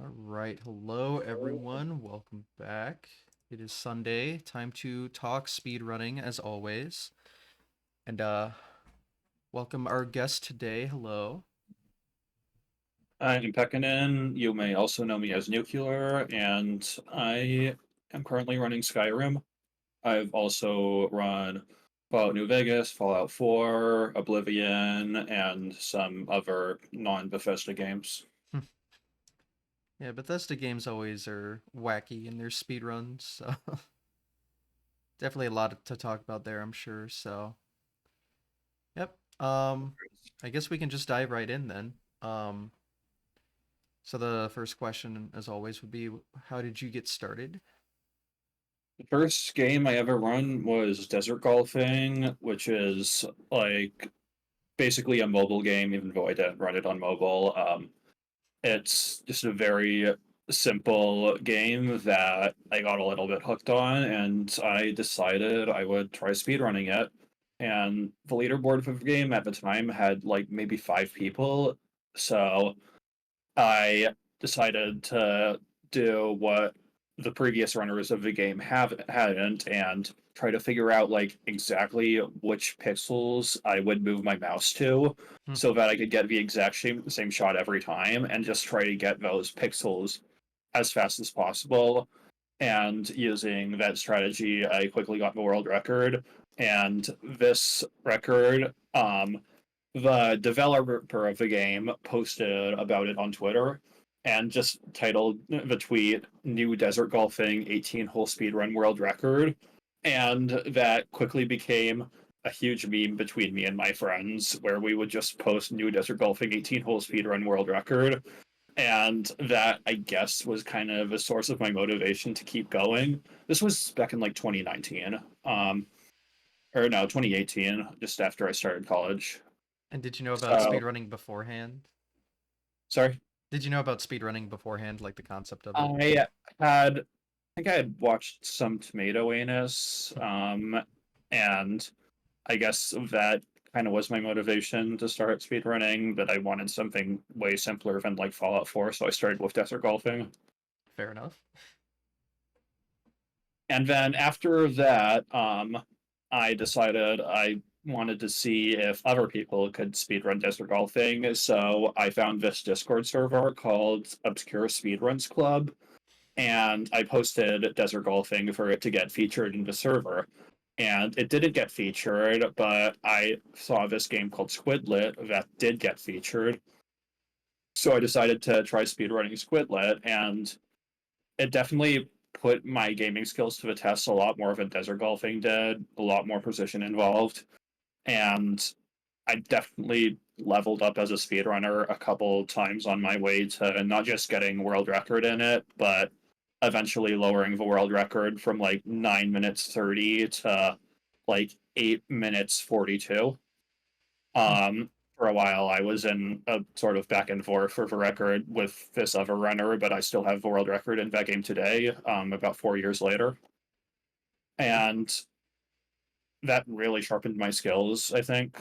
All right. Hello, everyone. Welcome back. It is Sunday. Time to talk speedrunning as always. And welcome our guest today. Hello. I'm PEKKANEN. You may also know me as Nuclear, and I am currently running Skyrim. I've also run Fallout New Vegas, Fallout 4, Oblivion, and some other non-Bethesda games. Yeah, Bethesda games always are wacky in their speedruns, so definitely a lot to talk about there, I'm sure. So, yep. I guess we can just dive right in then. So the first question, as always, would be, how did you get started? The first game I ever run was Desert Golfing, which is like basically a mobile game, even though I didn't run it on mobile. It's just a very simple game that I got a little bit hooked on, and I decided I would try speedrunning it. And the leaderboard for the game at the time had like maybe 5 people, so I decided to do what the previous runners of the game hadn't and try to figure out like exactly which pixels I would move my mouse to Hmm. so that I could get the exact same shot every time and just try to get those pixels as fast as possible. And using that strategy, I quickly got the world record. And this record, the developer of the game posted about it on Twitter and just titled the tweet "New Desert Golfing 18-hole speedrun world record," and that quickly became a huge meme between me and my friends, where we would just post "New Desert Golfing 18-hole speedrun world record," and that I guess was kind of a source of my motivation to keep going. This was back in like 2019, or no, 2018, just after I started college. And did you know about So speedrunning beforehand? sorry. Did you know about speedrunning beforehand, like the concept of it? I had, I think I had watched some Tomato Anus, and I guess that kind of was my motivation to start speedrunning, but I wanted something way simpler than like Fallout 4, so I started with Desert Golfing. Fair enough. And then after that, I decided I wanted to see if other people could speedrun Desert Golfing, so I found this Discord server called Obscure Speedruns Club, and I posted Desert Golfing for it to get featured in the server. And it didn't get featured, but I saw this game called Squidlet that did get featured. So I decided to try speedrunning Squidlet, and it definitely put my gaming skills to the test a lot more than Desert Golfing did, a lot more precision involved. And I definitely leveled up as a speedrunner a couple times on my way to not just getting world record in it, but eventually lowering the world record from like 9 minutes 30 to like 8 minutes 42. Hmm. For a while, I was in a sort of back and forth for the record with this other runner, but I still have the world record in that game today, about 4 years later. And that really sharpened my skills, I think.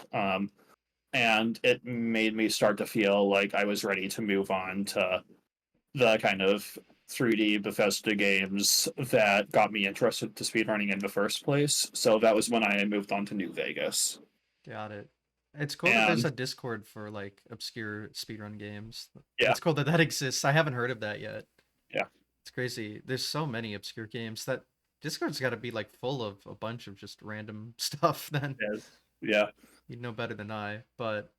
And it made me start to feel like I was ready to move on to the kind of 3D Bethesda games that got me interested to speedrunning in the first place. So that was when I moved on to New Vegas. Got it. It's cool that there's And a Discord for like obscure speedrun games. yeah, That's cool that that exists. I haven't heard of that yet. yeah, It's crazy. There's so many obscure games that Discord's got to be like full of a bunch of just random stuff then. yeah, yeah. You'd know better than I. But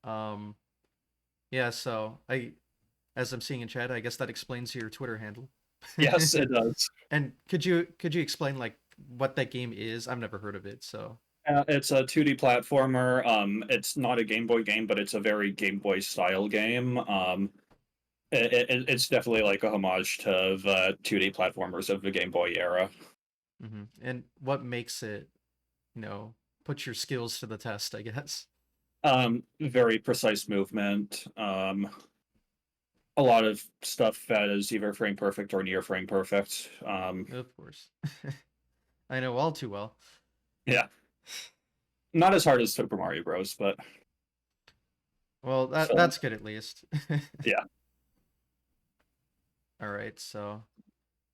yeah, so I as I'm seeing in chat, I guess that explains your Twitter handle. Yes, it does. And could you explain like what that game is? I've never heard of it, so It's a 2D platformer. It's not a Game Boy game, but it's a very Game Boy style game. It's definitely like a homage to the 2D platformers of the Game Boy era. And what makes it, put your skills to the test, I guess. Very precise movement. A lot of stuff that is either frame perfect or near frame perfect. Of course. I know all too well. Yeah, not as hard as Super Mario Bros, but Well, still, that's good at least. yeah. All right, so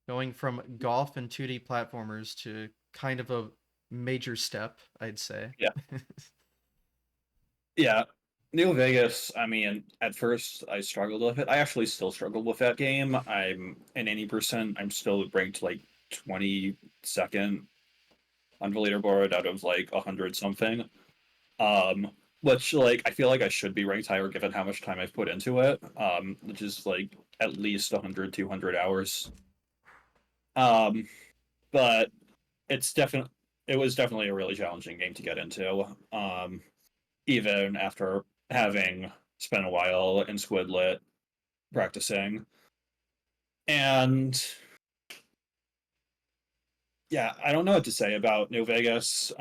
going from golf and 2D platformers to kind of a major step, I'd say. Yeah. Yeah. New Vegas, I mean, at first I struggled with it. I actually still struggle with that game. I'm an 80%. I'm still ranked like 22nd on the leaderboard out of like 100 something. Um, which like I feel like I should be ranked higher given how much time I've put into it. Which is like at least 100, 200 hours. Um, but it's definitely it was definitely a really challenging game to get into. Even after having spent a while in Squidlet practicing. And yeah, I don't know what to say about New Vegas.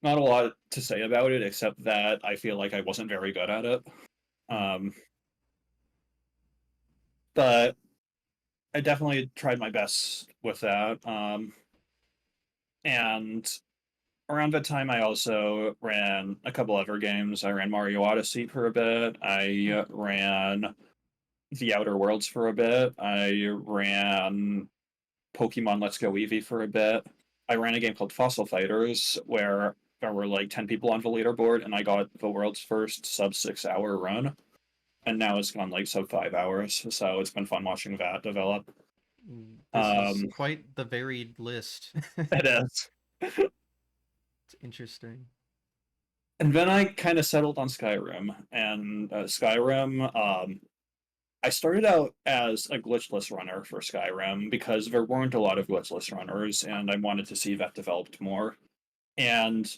Not a lot to say about it except that I feel like I wasn't very good at it. Hmm. Um, but I definitely tried my best with that. And around that time, I also ran a couple other games. I ran Mario Odyssey for a bit. I ran The Outer Worlds for a bit. I ran Pokemon Let's Go Eevee for a bit. I ran a game called Fossil Fighters where there were like 10 people on the leaderboard, and I got the world's first sub 6 hour run. And now it's gone like sub 5 hours. So it's been fun watching that develop. This is Um, quite the varied list. it is. It's interesting. And then I kind of settled on Skyrim. And Skyrim, I started out as a glitchless runner for Skyrim because there weren't a lot of glitchless runners, and I wanted to see that developed more. And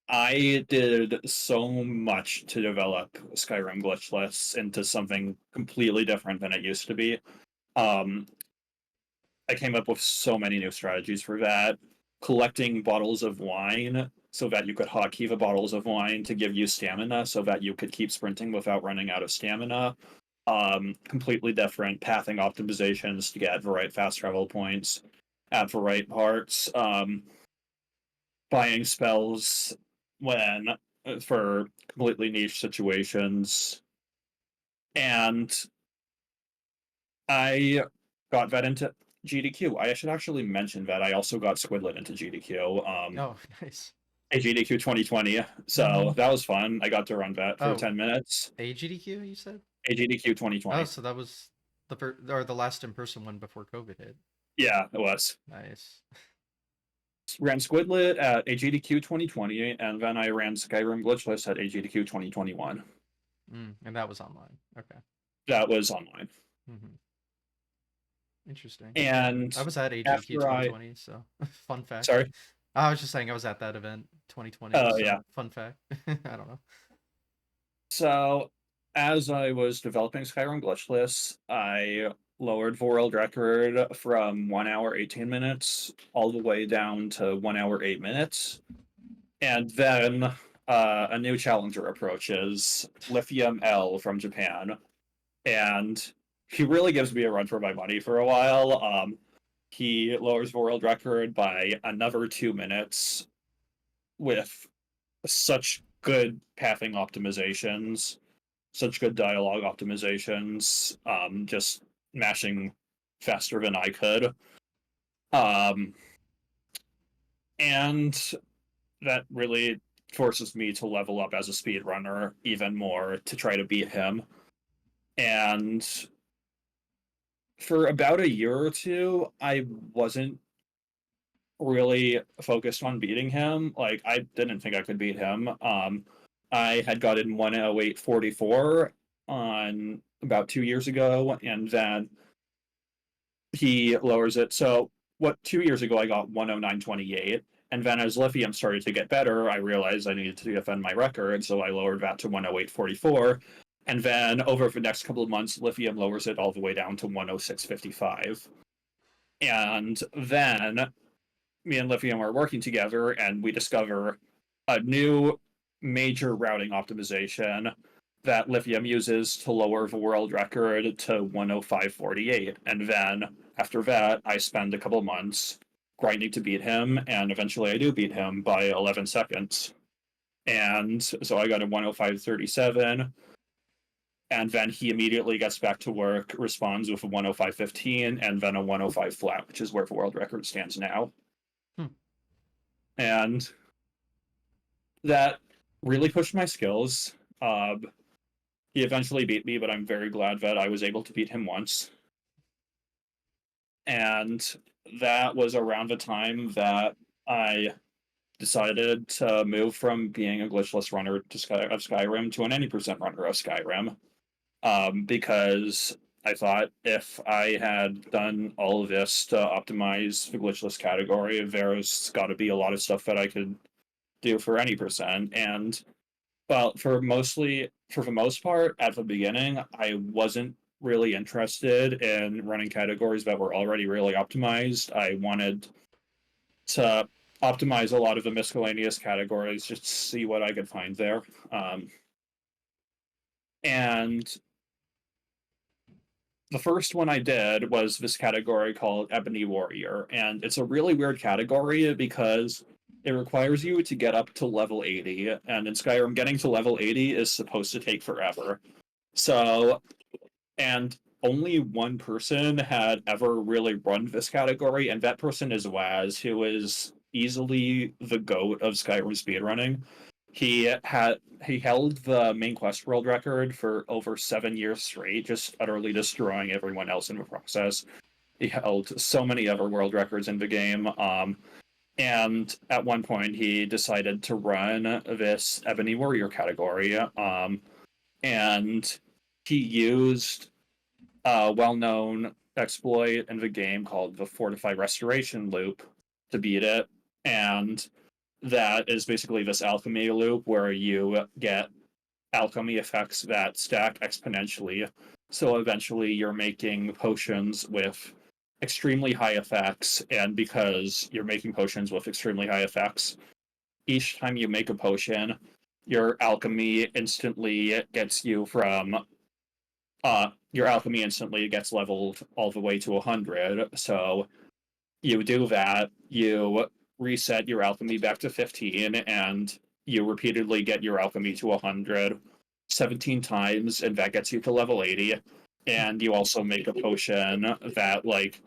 I did so much to develop Skyrim glitchless into something completely different than it used to be. Um, I came up with so many new strategies for that. Collecting bottles of wine so that you could hotkey the bottles of wine to give you stamina so that you could keep sprinting without running out of stamina. Completely different pathing optimizations to get the right fast travel points at the right parts. Buying spells when for completely niche situations. And I got that into GDQ. I should actually mention that I also got Squidlet into GDQ. Oh, nice. A GDQ 2020. So that was fun. I got to run that for Oh, 10 minutes. AGDQ, you said? A GDQ Oh, 2020. so that was or the last in-person one before COVID hit. Yeah, it was. Nice. Ran Squidlet at AGDQ 2020, and then I ran Skyrim Glitchless at AGDQ 2021. And that was online. Okay. That was online. Hmm. Interesting. I And was at AGDQ after I, 2020, so fun fact. sorry, I was just saying I was at that event 2020, oh so yeah. fun fact. I don't know. So as I was developing Skyrim Glitchless, I lowered the world record from 1 hour 18 minutes all the way down to 1 hour 8 minutes. And then a new challenger approaches, Lithium L from Japan, and he really gives me a run for my money for a while. He lowers the world record by another 2 minutes with such good pathing optimizations, such good dialogue optimizations, just mashing faster than I could. Um, and that really forces me to level up as a speedrunner even more to try to beat him. And for about a year or two, I wasn't really focused on beating him. Like I didn't think I could beat him. I had gotten 108.44 on about 2 years ago, and then he lowers it. So what 2 years ago I got 109.28. And then as Lithium started to get better, I realized I needed to defend my record, so I lowered that to 108.44. And then over the next couple of months, Lithium lowers it all the way down to 106.55. And then me and Lithium are working together, and we discover a new major routing optimization that Lithium uses to lower the world record to 105.48. And then after that, I spend a couple months grinding to beat him, and eventually I do beat him by 11 seconds. And so I got a 105.37, and then he immediately gets back to work, responds with a 105.15, and then a 105 flat, which is where the world record stands now. Hmm. And that really pushed my skills. He eventually beat me, but I'm very glad that I was able to beat him once. And that was around the time that I decided to move from being a glitchless runner of Skyrim to an any percent runner of Skyrim, because I thought if I had done all of this to optimize the glitchless category, there's got to be a lot of stuff that I could do for any percent. And well, for the most part, at the beginning, I wasn't really interested in running categories that were already really optimized. I wanted to optimize a lot of the miscellaneous categories, just to see what I could find there. Um, and the first one I did was this category called Ebony Warrior, and it's a really weird category because it requires you to get up to level 80, and in Skyrim, getting to level 80 is supposed to take forever. So, and only one person had ever really run this category, and that person is Waz, who is easily the goat of Skyrim speedrunning. He held the main quest world record for over 7 years straight, just utterly destroying everyone else in the process. He held so many other world records in the game. And at one point, he decided to run this Ebony Warrior category. And he used a well-known exploit in the game called the Fortify Restoration loop to beat it. And that is basically this alchemy loop where you get alchemy effects that stack exponentially. So eventually you're making potions with extremely high effects, and because you're making potions with extremely high effects, each time you make a potion, your alchemy instantly gets you from your alchemy instantly gets leveled all the way to 100. So you do that, you reset your alchemy back to 15, and you repeatedly get your alchemy to 100 17 times, and that gets you to level 80. And you also make a potion that like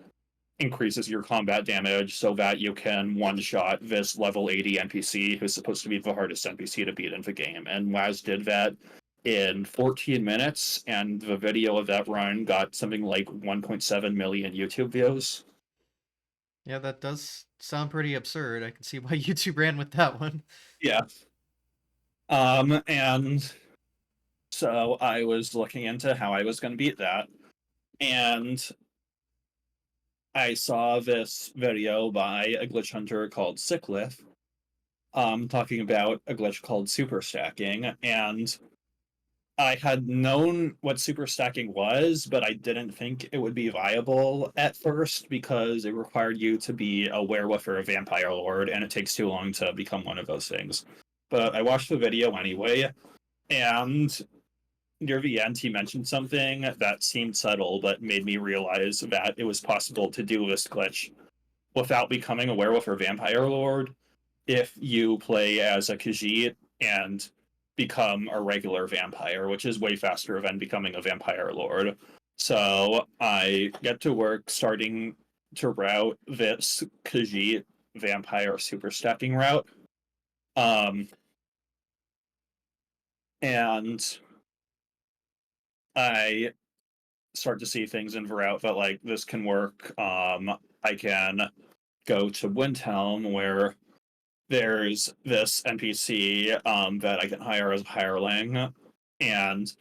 increases your combat damage so that you can one shot this level 80 NPC who's supposed to be the hardest NPC to beat in the game. And Waz did that in 14 minutes, and the video of that run got something like 1.7 million YouTube views. Yeah, that does sound pretty absurd. I can see why YouTube ran with that one. Yeah. And so I was looking into how I was going to beat that, and I saw this video by a glitch hunter called Sicklith, talking about a glitch called super stacking, and I had known what super stacking was, but I didn't think it would be viable at first because it required you to be a werewolf or a vampire lord, and it takes too long to become one of those things. But I watched the video anyway, and near the end, he mentioned something that seemed subtle but made me realize that it was possible to do this glitch without becoming a werewolf or vampire lord if you play as a Khajiit and become a regular vampire, which is way faster than becoming a vampire lord. So I get to work starting to route this Khajiit vampire super stacking route. Um, and I start to see things in the route that like this can work. I can go to Windhelm where there's this NPC that I can hire as a hireling, and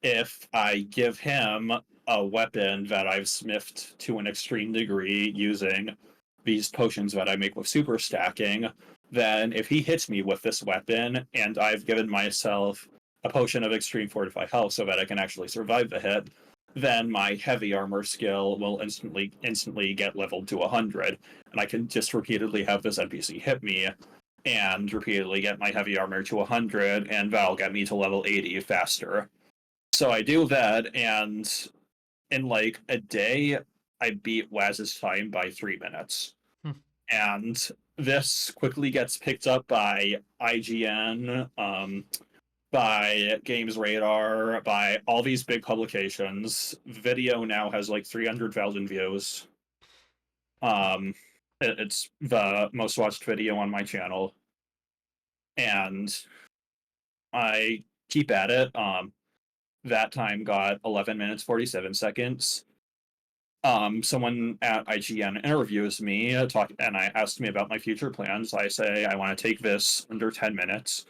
if I give him a weapon that I've smithed to an extreme degree using these potions that I make with super stacking, then if he hits me with this weapon and I've given myself a potion of extreme fortify health so that I can actually survive the hit, then my heavy armor skill will instantly get leveled to 100, and I can just repeatedly have this NPC hit me and repeatedly get my heavy armor to 100, and that'll get me to level 80 faster. So I do that, and in a day, I beat Waz's time by 3 minutes. Hmm. And this quickly gets picked up by IGN, by Games Radar, by all these big publications. Video now has like 300,000 views. It's the most watched video on my channel, and I keep at it. That time got 11 minutes 47 seconds. Someone at IGN interviews me, and I asked me about my future plans. I say I want to take this under 10 minutes.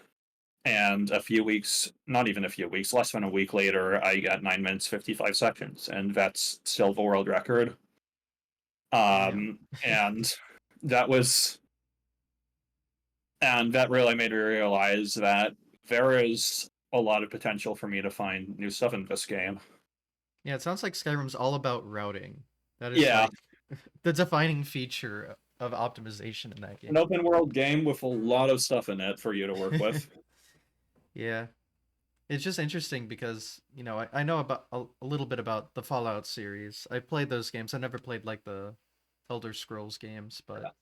And a few weeks, not even a few weeks, less than a week later, I got 9 minutes 55 seconds, and that's still the world record. Damn. And that was, and that really made me realize that there is a lot of potential for me to find new stuff in this game. Yeah, it sounds like Skyrim's all about routing. That is Yeah, like the defining feature of optimization in that an game. open world game with a lot of stuff in it for you to work with. Yeah. It's just interesting because, I know about a little bit about the Fallout series. I played those games. I never played like the Elder Scrolls games, but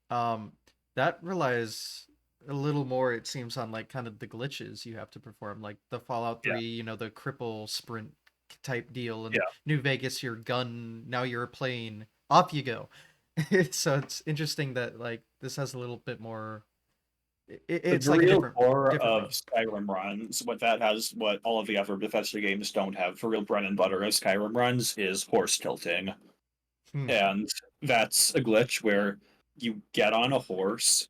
um that relies a little more, it seems, on like kind of the glitches you have to perform, like the Fallout Yeah, 3, the cripple sprint type deal, and yeah. New Vegas, your gun, now you're a plane, off you go. So it's interesting that like this has a little bit more, it's The like a real different core different of run. Skyrim runs, what that has, what all of the other Bethesda games don't have, the real bread and butter of Skyrim runs is horse tilting. Hmm. And that's a glitch where you get on a horse,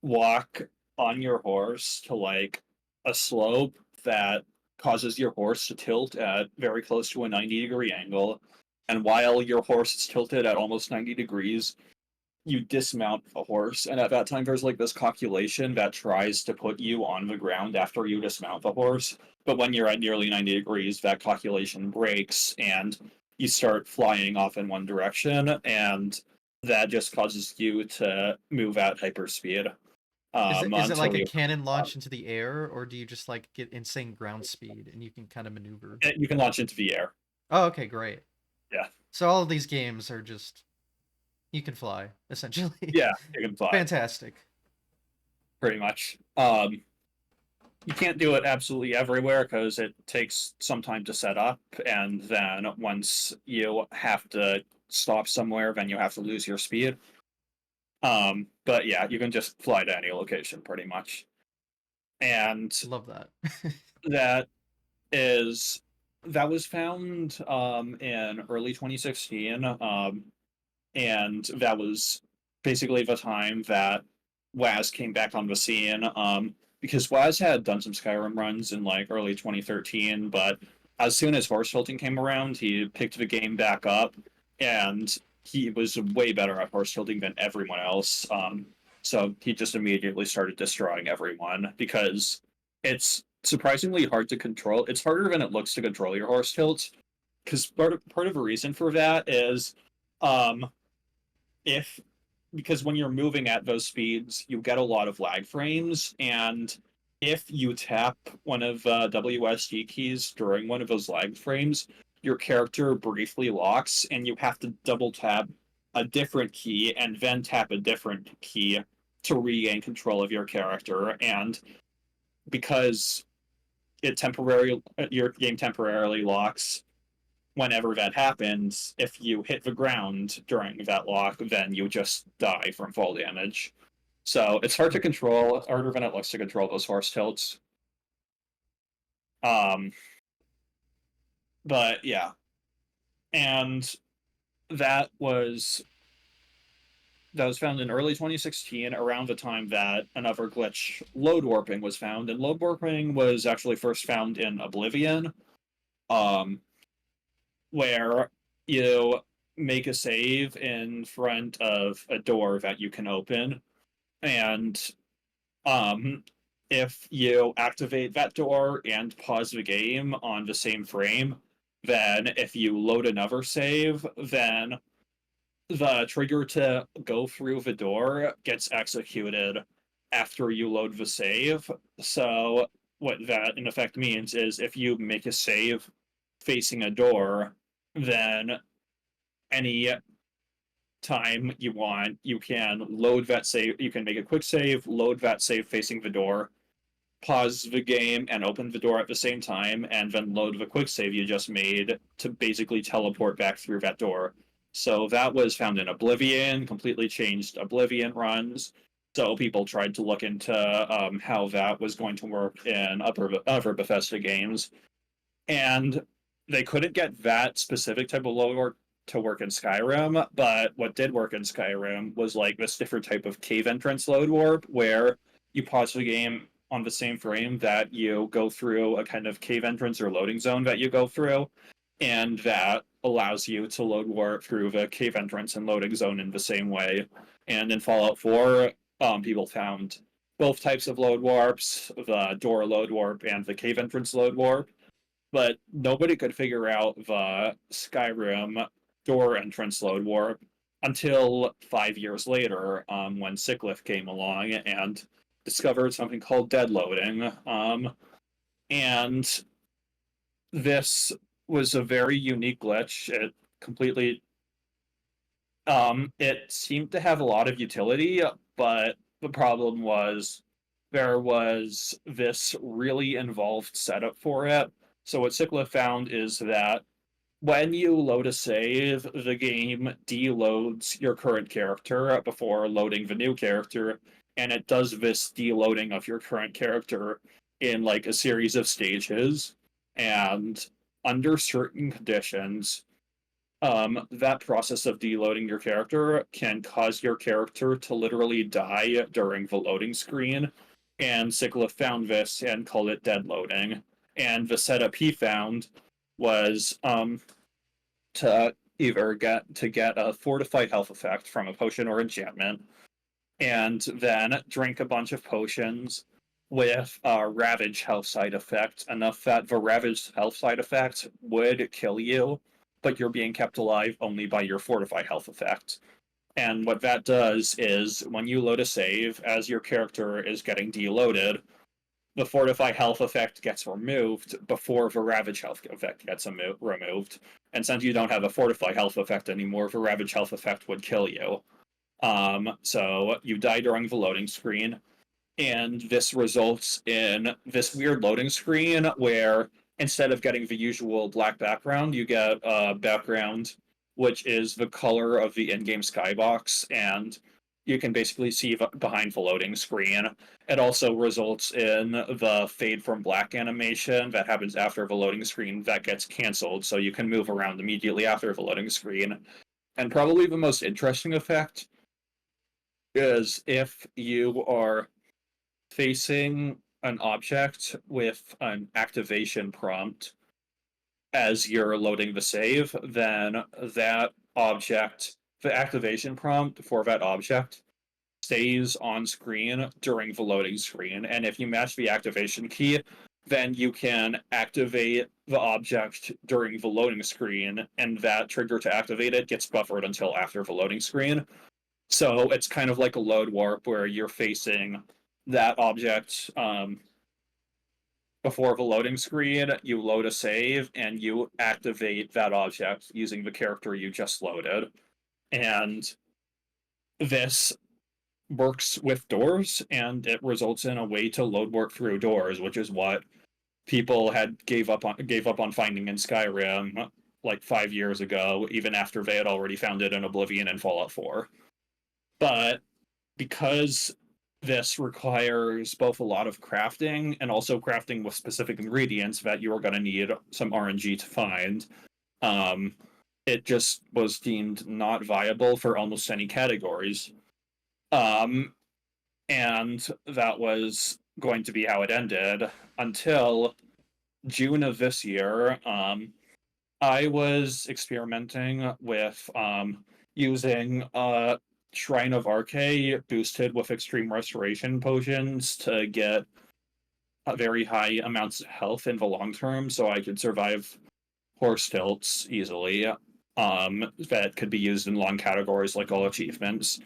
walk on your horse to like a slope that causes your horse to tilt at very close to a 90-degree angle. And while your horse is tilted at almost 90 degrees, you dismount the horse, and at that time there's like this calculation that tries to put you on the ground after you dismount the horse, but when you're at nearly 90 degrees that calculation breaks and you start flying off in one direction, and that just causes you to move at hyperspeed Is it like until a you cannon launch into the air, or do you just like get insane ground speed and you can kind of maneuver? you can launch into the air. Oh, okay, great. Yeah, So all of these games are just, you can fly, essentially. yeah, you can fly Fantastic. pretty much. You can't do it absolutely everywhere because it takes some time to set up, and then once you have to stop somewhere, then you have to lose your speed. But yeah, you can just fly to any location pretty much, and Love that. that is that was found in early 2016, and that was basically the time that WAS came back on the scene. Because WAS had done some Skyrim runs in like early 2013, but as soon as horse tilting came around, he picked the game back up, and he was way better at horse tilting than everyone else. So he just immediately started destroying everyone because it's surprisingly hard to control. It's harder than it looks to control your horse tilts, because part of the reason for that is um, if because when you're moving at those speeds, you get a lot of lag frames, and if you tap one of WSD keys during one of those lag frames, your character briefly locks, and you have to double tap a different key and then tap a different key to regain control of your character. And because your game temporarily locks, whenever that happens, if you hit the ground during that lock, then you just die from fall damage. So it's hard to control, harder than it looks to control those horse tilts. Um, but yeah, and that was that was found in early 2016, around the time that another glitch, load warping, was found. And load warping was actually first found in Oblivion, um, where you make a save in front of a door that you can open, and um if you activate that door and pause the game on the same frame, then if you load another save, then the trigger to go through the door gets executed after you load the save. So what that in effect means is if you make a save facing a door, then any time you want, you can load that save. You can make a quick save, load that save facing the door, pause the game, and open the door at the same time, and then load the quick save you just made to basically teleport back through that door. So that was found in Oblivion, completely changed Oblivion runs. So people tried to look into how that was going to work in other Bethesda games, and they couldn't get that specific type of load work to work in Skyrim. But what did work in Skyrim was like this different type of cave entrance load warp, where you pause the game on the same frame that you go through a kind of cave entrance or loading zone that you go through, and that allows you to load warp through the cave entrance and loading zone in the same way. And in Fallout 4, people found both types of load warps, the door load warp and the cave entrance load warp, but nobody could figure out the Skyrim door entrance load warp until 5 years later, when Sicklif came along and discovered something called dead loading. And this was a very unique glitch. It completely it seemed to have a lot of utility, but the problem was there was this really involved setup for it. So what Sicklif found is that when you load a save, the game deloads your current character before loading the new character, and it does this deloading of your current character in like a series of stages. And under certain conditions, that process of deloading your character can cause your character to literally die during the loading screen. And Sicklif found this and called it dead loading. And the setup he found was to either get a fortified health effect from a potion or enchantment, and then drink a bunch of potions with a ravage health side effect, enough that the ravage health side effect would kill you, but you're being kept alive only by your fortified health effect. And what that does is when you load a save, as your character is getting deloaded, the fortify health effect gets removed before the ravage health effect gets removed. And since you don't have a fortify health effect anymore, the ravage health effect would kill you. So you die during the loading screen, and this results in this weird loading screen where instead of getting the usual black background, you get a background which is the color of the in-game skybox, and you can basically see behind the loading screen. It also results in the fade from black animation that happens after the loading screen that gets canceled, so you can move around immediately after the loading screen. And probably the most interesting effect is if you are facing an object with an activation prompt as you're loading the save, then that object, the activation prompt for that object, stays on screen during the loading screen. And if you match the activation key, then you can activate the object during the loading screen, and that trigger to activate it gets buffered until after the loading screen. So it's kind of like a load warp where you're facing that object before the loading screen, you load a save, and you activate that object using the character you just loaded. And this works with doors, and it results in a way to load work through doors, which is what people had gave up on finding in Skyrim like 5 years ago, even after they had already found it in Oblivion and Fallout 4. But because this requires both a lot of crafting and also crafting with specific ingredients that you are going to need some RNG to find, um, it just was deemed not viable for almost any categories. Um, and that was going to be how it ended until June of this year. I was experimenting with using Shrine of Arche boosted with extreme restoration potions to get very high amounts of health in the long term so I could survive horse tilts easily. That could be used in long categories like all achievements.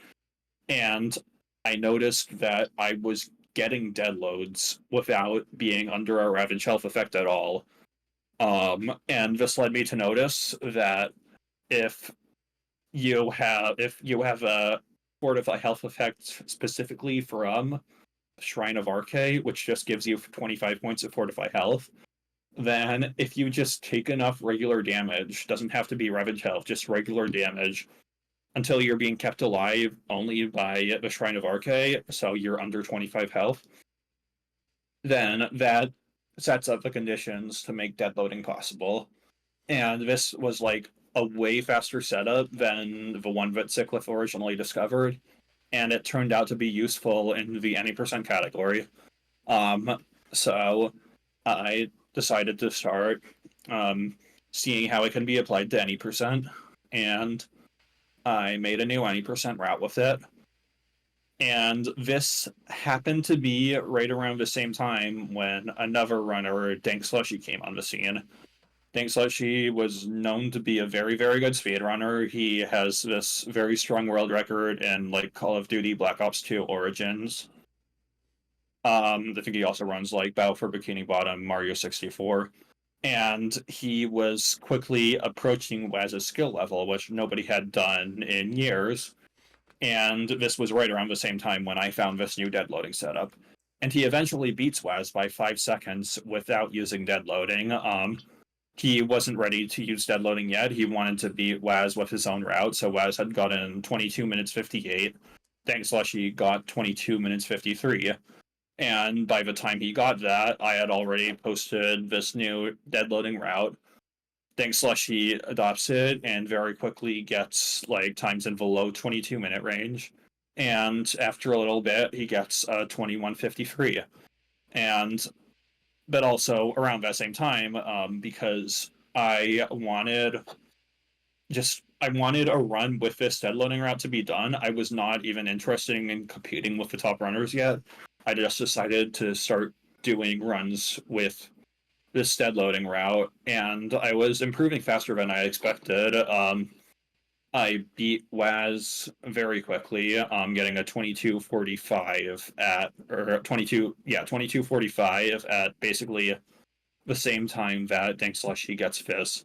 And I noticed that I was getting dead loads without being under a ravage health effect at all. And this led me to notice that if if you have a fortify health effect specifically from Shrine of Arche, which just gives you 25 points of fortify health, then if you just take enough regular damage, doesn't have to be revenge health, just regular damage, until you're being kept alive only by the Shrine of Arche, so you're under 25 health, then that sets up the conditions to make dead loading possible. And this was like a way faster setup than the one that Cyclith originally discovered, and it turned out to be useful in the any percent category. So I decided to start seeing how it can be applied to any percent, and I made a new any percent route with it. And this happened to be right around the same time when another runner, Dank Slushy, came on the scene. Dank Slushy was known to be a very, very good speedrunner. He has this very strong world record in like Call of Duty Black Ops 2 Origins. I think he also runs like Battle for Bikini Bottom, Mario 64. And he was quickly approaching Waz's skill level, which nobody had done in years. And this was right around the same time when I found this new dead loading setup. And he eventually beats Waz by 5 seconds without using dead loading. He wasn't ready to use dead loading yet. He wanted to beat Waz with his own route, so Waz had gotten 22 minutes 58. Dank Slushy got 22 minutes 53. And by the time he got that, I had already posted this new dead loading route. Dank Slushy adopts it and very quickly gets like times in the low 22-minute range. And after a little bit, he gets 21:53. And but also around that same time, because I wanted a run with this dead loading route to be done. I was not even interested in competing with the top runners yet. I just decided to start doing runs with this dead loading route, and I was improving faster than I expected. I beat Waz very quickly, getting a 22:45 at, or 22:45 at basically the same time that Dank Slushy gets Fizz.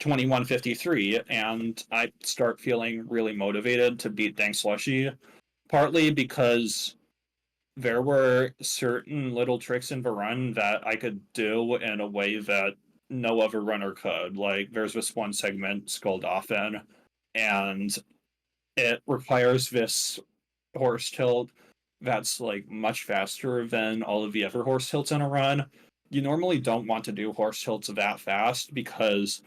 21:53, and I start feeling really motivated to beat Dank Slushy, partly because there were certain little tricks in the run that I could do in a way that no other runner could. Like, there's this one segment, Skull Dolphin, and it requires this horse tilt that's like much faster than all of the other horse tilts in a run. You normally don't want to do horse tilts that fast because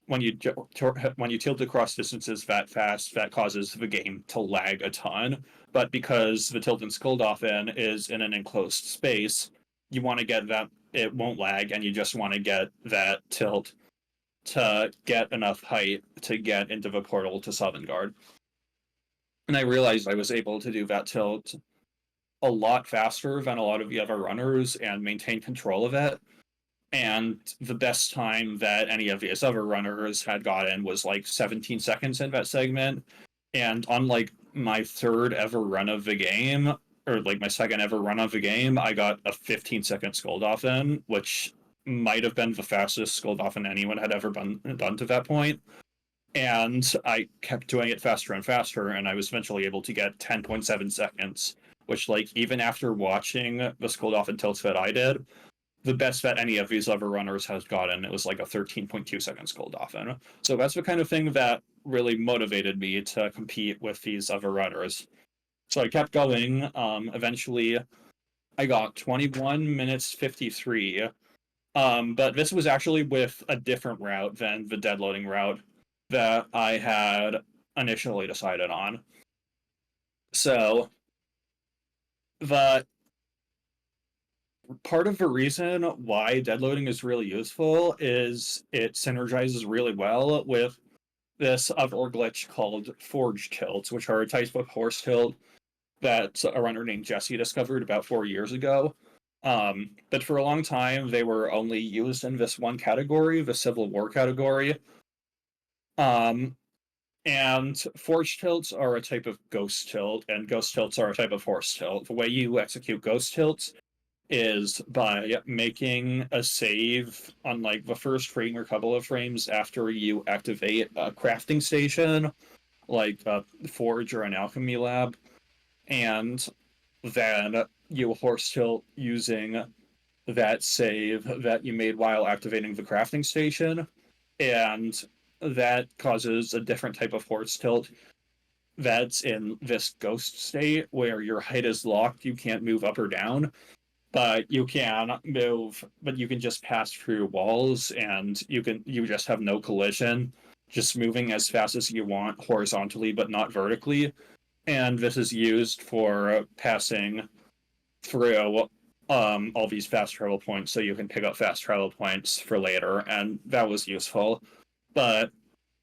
when you tilt across distances that fast, that causes the game to lag a ton. But because the tilt in Skull Dolphin is in an enclosed space, you want to get that it won't lag, and you just want to get that tilt to get enough height to get into the portal to Sovngarde. And I realized I was able to do that tilt a lot faster than a lot of the other runners and maintain control of it. And the best time that any of these other runners had gotten was like 17 seconds in that segment. And unlike my third ever run of the game, or like my second ever run of the game, I got a 15-second Skull Dolphin, which might have been the fastest Skull Dolphin anyone had ever done to that point. And I kept doing it faster and faster, and I was eventually able to get 10.7 seconds, which, like, even after watching the Skull Dolphin tilts that I did, the best that any of these other runners has gotten, it was like a 13.2 second Skull Dolphin. So that's the kind of thing that really motivated me to compete with these other runners. So I kept going. Eventually, I got 21 minutes 53. But this was actually with a different route than the dead loading route that I had initially decided on. So the part of the reason why dead loading is really useful is it synergizes really well with this other glitch called forge tilts, which are a type of horse tilt that a runner named Jesse discovered about 4 years ago. But for a long time, they were only used in this one category, the Civil War category. And forge tilts are a type of ghost tilt, and ghost tilts are a type of horse tilt. The way you execute ghost tilts is by making a save on like the first frame or couple of frames after you activate a crafting station like a forge or an alchemy lab, and then you horse tilt using that save that you made while activating the crafting station, and that causes a different type of horse tilt that's in this ghost state where your height is locked, you can't move up or down, but you can move, but you can just pass through walls, and you just have no collision, just moving as fast as you want horizontally but not vertically. And this is used for passing through all these fast travel points, so you can pick up fast travel points for later, and that was useful. But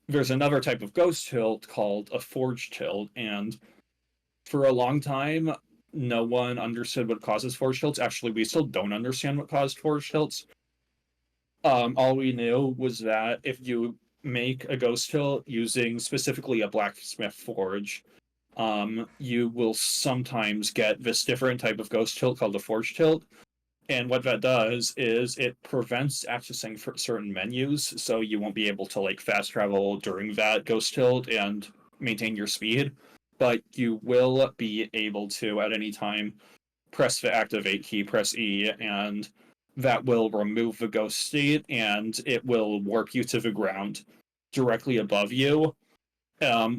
there's another type of ghost tilt called a forge tilt, and for a long time, no one understood what causes forge tilts. Actually, we still don't understand what caused forge tilts. All we knew was that if you make a ghost tilt using specifically a blacksmith forge, you will sometimes get this different type of ghost tilt called a forge tilt. And what that does is it prevents accessing for certain menus, so you won't be able to like fast travel during that ghost tilt and maintain your speed. But you will be able to at any time press the activate key, press E, and that will remove the ghost state and it will warp you to the ground directly above you,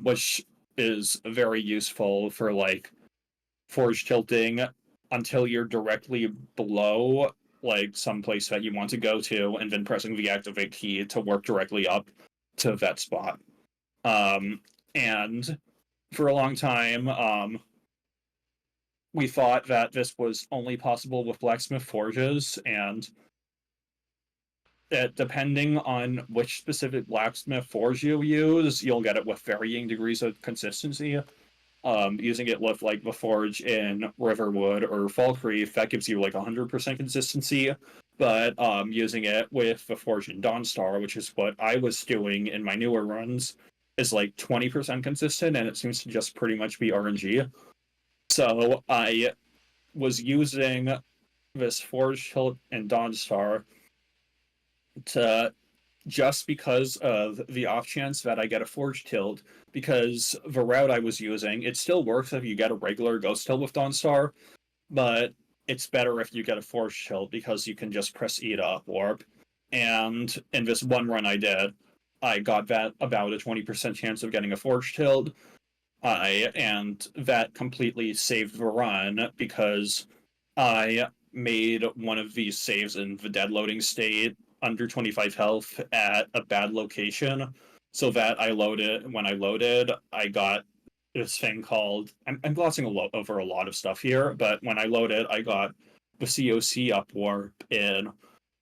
which is very useful for like forge tilting until you're directly below like some place that you want to go to, and then pressing the activate key to work directly up to that spot. And for a long time, we thought that this was only possible with blacksmith forges, and that depending on which specific blacksmith forge you use, you'll get it with varying degrees of consistency. Using it with like the forge in Riverwood or Falkreath, that gives you like 100% consistency. But using it with the forge in Dawnstar, which is what I was doing in my newer runs, is like 20% consistent, and it seems to just pretty much be RNG. So I was using this forge tilt in Dawnstar to just because of the off chance that I get a forge tilt, because the route I was using, it still works if you get a regular ghost tilt with Dawnstar, but it's better if you get a forge tilt because you can just press E to up warp. And in this one run I did, I got that about a 20% chance of getting a forge tilt. And that completely saved the run because I made one of these saves in the dead loading state under 25 health at a bad location, so that when I loaded, I got this thing called, I'm glossing over a lot of stuff here, but when I loaded, I got the COC up warp in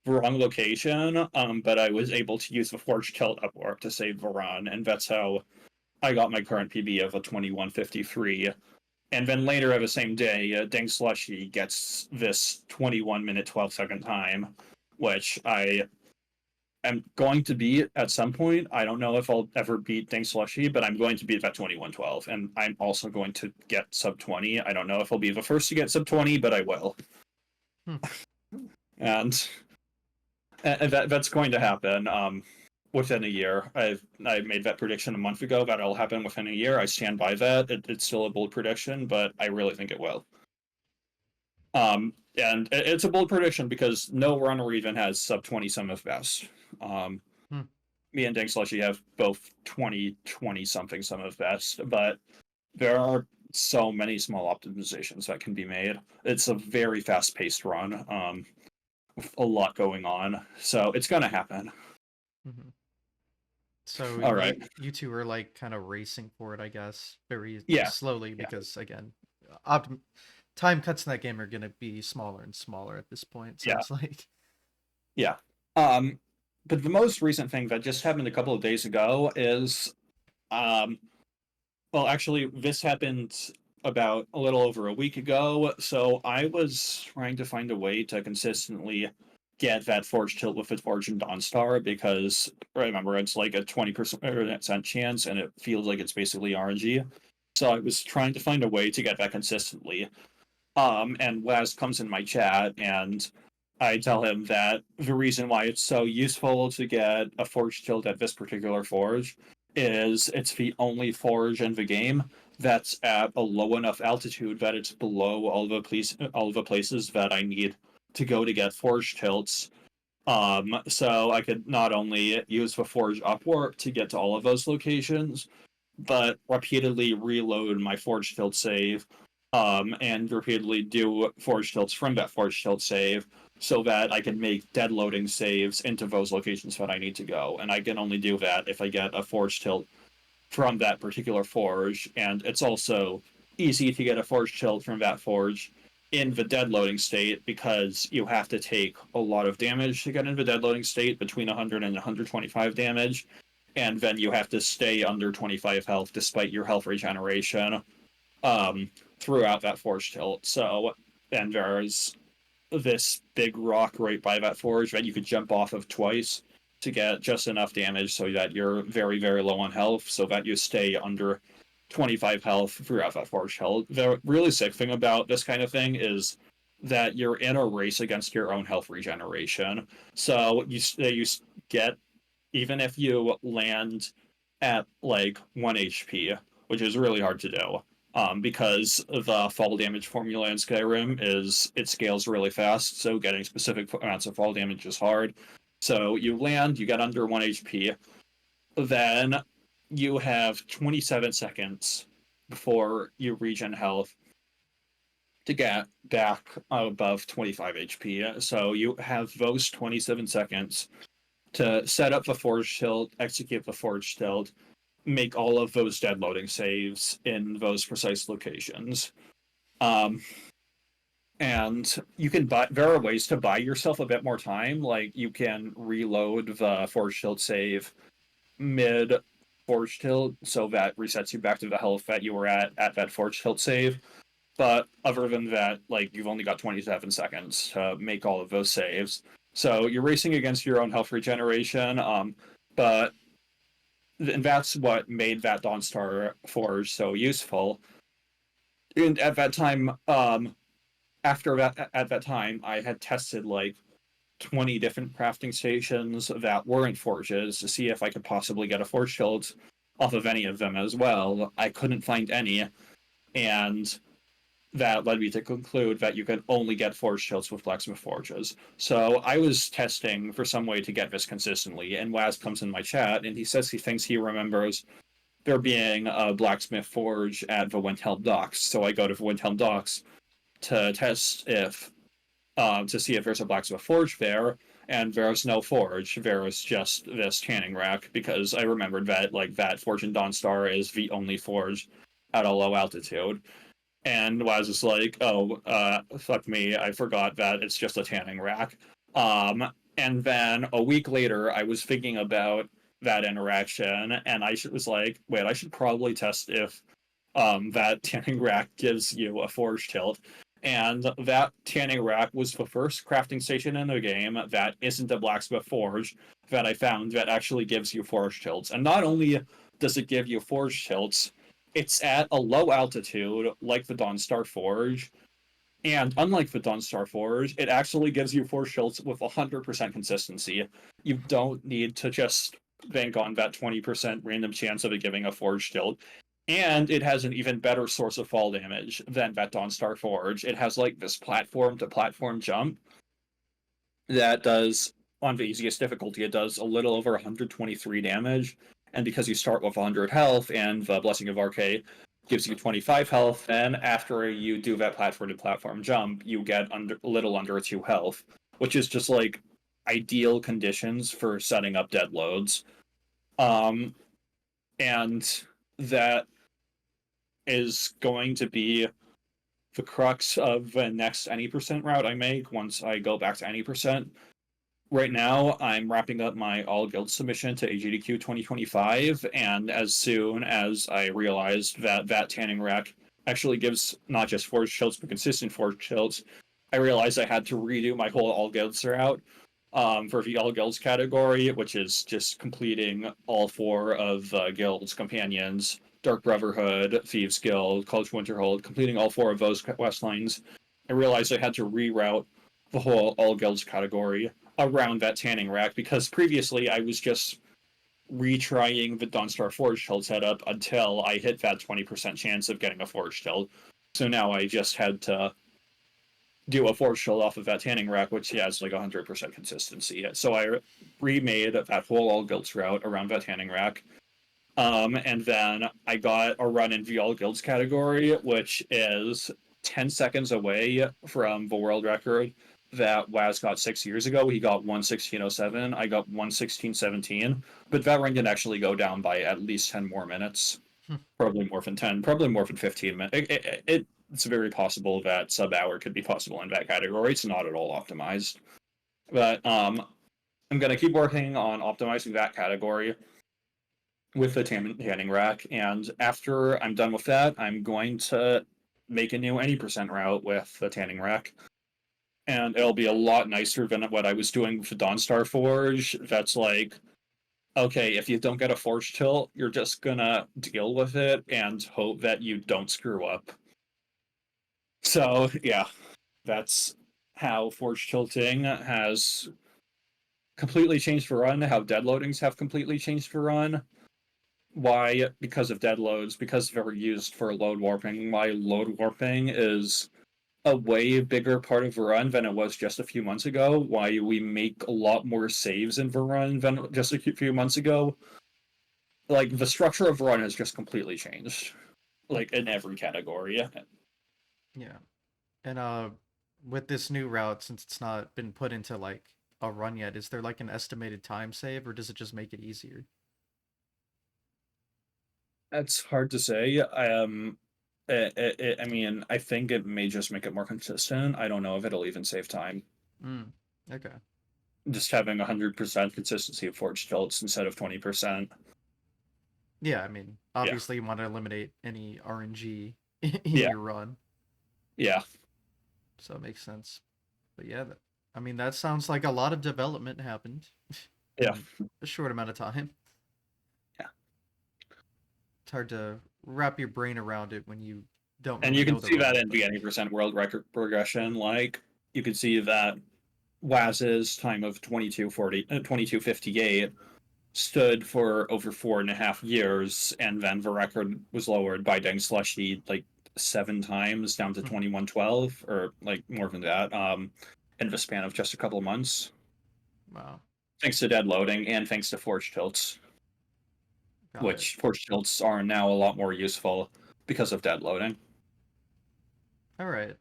the wrong location, but I was able to use the Forge Tilt up warp to save the run, and that's how I got my current PB of a 21:53. And then later the same day, Dang Slushy gets this 21-minute 12-second time, which I am going to beat at some point. I don't know if I'll ever beat Dang Slushy, but I'm going to beat that 21:12. And I'm also going to get sub 20. I don't know if I'll be the first to get sub 20, but I will. Hmm. And, that's going to happen. Within a year. I made that prediction a month ago that it'll happen within a year. I stand by that. It's still a bold prediction, but I really think it will. And it's a bold prediction because no runner even has sub 20 sum of best. Um, Hmm. Me and Dink Slushy have both 20 something sum of best, but there are so many small optimizations that can be made. It's a very fast paced run, with a lot going on, so it's gonna happen. Mhm. So All right. you two are like kind of racing for it, I guess, very Yeah. slowly Yeah. because again, optim time cuts in that game are gonna be smaller and smaller at this point. Yeah. Sounds like. Yeah. Um, but the most recent thing that just happened a couple of days ago is, um, well, actually, this happened about a little over a week ago. So I was trying to find a way to consistently get that Forge Tilt with its Forge and Dawnstar because remember, it's like a 20% chance and it feels like it's basically RNG. So I was trying to find a way to get that consistently. And Laz comes in my chat and I tell him that the reason why it's so useful to get a forge tilt at this particular forge is it's the only forge in the game that's at a low enough altitude that it's below all the places that I need to go to get forge tilts. So I could not only use the forge upwarp to get to all of those locations, but repeatedly reload my forge tilt save, and repeatedly do forge tilts from that forge tilt save, so that I can make dead loading saves into those locations that I need to go. And I can only do that if I get a forge tilt from that particular forge, and it's also easy to get a forge tilt from that forge in the dead loading state, because you have to take a lot of damage to get into the dead loading state, between 100 and 125 damage, and then you have to stay under 25 health despite your health regeneration, um, throughout that forge tilt. So, and there's this big rock right by that forge that you could jump off of twice to get just enough damage so that you're very, very low on health, so that you stay under 25 health throughout that forge tilt. The really sick thing about this kind of thing is that you're in a race against your own health regeneration. So you get, even if you land at like 1 HP, which is really hard to do, because the fall damage formula in Skyrim is it scales really fast, so getting specific amounts of fall damage is hard. So you land, you get under 1 HP, then you have 27 seconds before you regen health to get back above 25 HP. So you have those 27 seconds to set up the forge tilt, execute the forge tilt, make all of those dead loading saves in those precise locations. Um, and you can buy, there are ways to buy yourself a bit more time. Like you can reload the forge tilt save mid forge tilt, so that resets you back to the health that you were at that forge tilt save. But other than that, like you've only got 27 seconds to make all of those saves. So you're racing against your own health regeneration. But and that's what made that Dawnstar Forge so useful. And at that time, after that, at that time, I had tested like 20 different crafting stations that weren't forges to see if I could possibly get a forge hilt off of any of them as well. I couldn't find any, and that led me to conclude that you can only get forge hilts with blacksmith forges. So I was testing for some way to get this consistently, and Waz comes in my chat and he says he thinks he remembers there being a blacksmith forge at the Windhelm docks. So I go to the Windhelm docks to test if to see if there's a blacksmith forge there, and there's no forge. There is just this tanning rack, because I remembered that like that Forge in Dawnstar is the only forge at a low altitude. And Waz is like, "Oh, fuck me, I forgot that it's just a tanning rack." And then a week later, I was thinking about that interaction, and was like, "Wait, I should probably test if that tanning rack gives you a forge tilt." And that tanning rack was the first crafting station in the game that isn't a blacksmith forge that I found that actually gives you forge tilts. And not only does it give you forge tilts, it's at a low altitude, like the Dawnstar Forge. And unlike the Dawnstar Forge, it actually gives you forge tilts with 100% consistency. You don't need to just bank on that 20% random chance of it giving a forge tilt. And it has an even better source of fall damage than that Dawnstar Forge. It has like this platform to platform jump that does, on the easiest difficulty, it does a little over 123 damage. And because you start with 100 health and the Blessing of Arcade gives you 25 health, and after you do that platform to platform jump, you get a little under 2 health, which is just like ideal conditions for setting up dead loads. Um, and that is going to be the crux of the next any percent route I make once I go back to any percent. Right now, I'm wrapping up my all guild submission to AGDQ 2025, and as soon as I realized that that tanning rack actually gives not just forge tilts but consistent forge tilts, I realized I had to redo my whole all guilds route, for the all guilds category, which is just completing all 4 of the guilds companions, Dark Brotherhood, Thieves Guild, College Winterhold, completing all 4 of those quest lines. I realized I had to reroute the whole all guilds category around that tanning rack, because previously I was just retrying the Dawnstar Forge Tilt setup until I hit that 20% chance of getting a Forge Tilt. So now I just had to do a Forge Tilt off of that tanning rack, which has like 100% consistency. So I remade that whole all guilds route around that tanning rack. And then I got a run in the all guilds category, which is 10 seconds away from the world record that Waz got 6 years ago. He got 1:16:07. I got 1:16:17. But that run can actually go down by at least 10 more minutes. Probably more than 10, probably more than 15 minutes. It's very possible that sub hour could be possible in that category. It's not at all optimized. But I'm going to keep working on optimizing that category with the tanning rack. And after I'm done with that, I'm going to make a new any percent route with the tanning rack. And it'll be a lot nicer than what I was doing with the Dawnstar Forge. That's like, okay, if you don't get a Forge Tilt, you're just gonna deal with it and hope that you don't screw up. So, yeah, that's how Forge Tilting has completely changed the run, how dead loadings have completely changed the run. Why? Because of dead loads, because they're used for load warping. Why load warping is a way bigger part of the run than it was just a few months ago. Why we make a lot more saves in the run than just a few months ago. Like, the structure of the run has just completely changed. Like, in every category. Yeah. And with this new route, since it's not been put into like a run yet, is there like an estimated time save, or does it just make it easier? That's hard to say. I mean, I think it may just make it more consistent. I don't know if it'll even save time. Mm. Okay. Just having 100% consistency of forge tilts instead of 20%. Yeah, I mean, Yeah. obviously you want to eliminate any RNG in Yeah. your run, Yeah. so it makes sense. But yeah, I mean, that sounds like a lot of development happened Yeah. in a short amount of time. Yeah. It's hard to wrap your brain around it when you don't And really you can know the see that run, in but the 80% world record progression. Like, you can see that Waz's time of 22:58 stood for over 4.5 years, and then the record was lowered by Deng Slushy like 7 times down to 21:12, or like more than that, in the span of just a couple of months. wow, Thanks to dead loading and thanks to forge tilts, got it. which forge tilts are now a lot more useful because of dead loading. All right.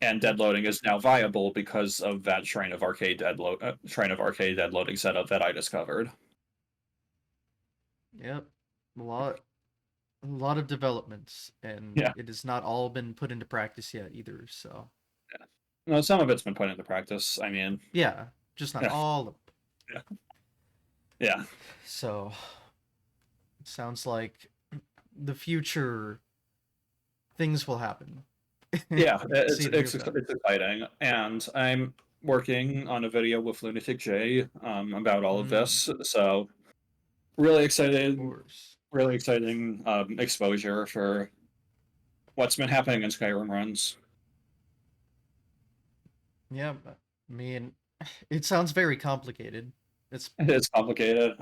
And Yep. dead loading is now viable because of that Shrine of Arcade dead loading setup that I discovered. Yep. A lot of developments, and Yeah. it has not all been put into practice yet either. So Yeah. No, some of it's been put into practice. I mean, yeah, just not yeah, all of them. yeah, yeah, So it sounds like the future things will happen. yeah. See the new event. It's exciting, and I'm working on a video with Lunatic J about all of Mm, this. So really of excited, course. really exciting exposure for what's been happening in Skyrim runs. Yeah, I mean, it sounds very complicated. It's It's complicated.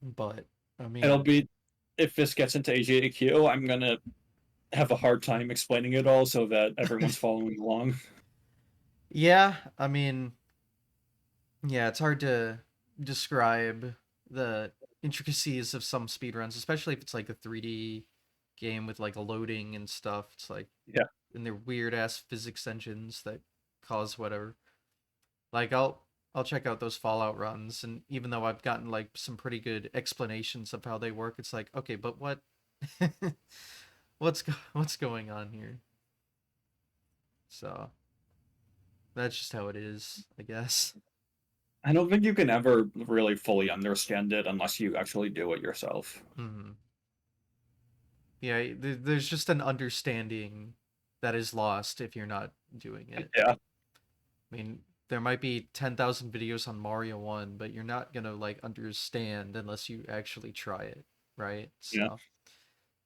but I It'll mean, be if this gets into AJAQ, I'm gonna have a hard time explaining it all so that everyone's following along. yeah, I mean, yeah, it's hard to describe the intricacies of some speedruns, especially if it's like a 3D game with like loading and stuff. It's like Yeah, and their weird ass physics engines that cause whatever. Like I'll check out those Fallout runs, and even though I've gotten like some pretty good explanations of how they work, it's like, okay, but what what's going on here? So that's just how it is, I guess. I don't think you can ever really fully understand it unless you actually do it yourself. Hmm. Yeah, there's just an understanding that is lost if you're not doing it. Yeah, I mean, there might be 10,000 videos on Mario 1, but you're not going to like understand unless you actually try it, right? yeah, So,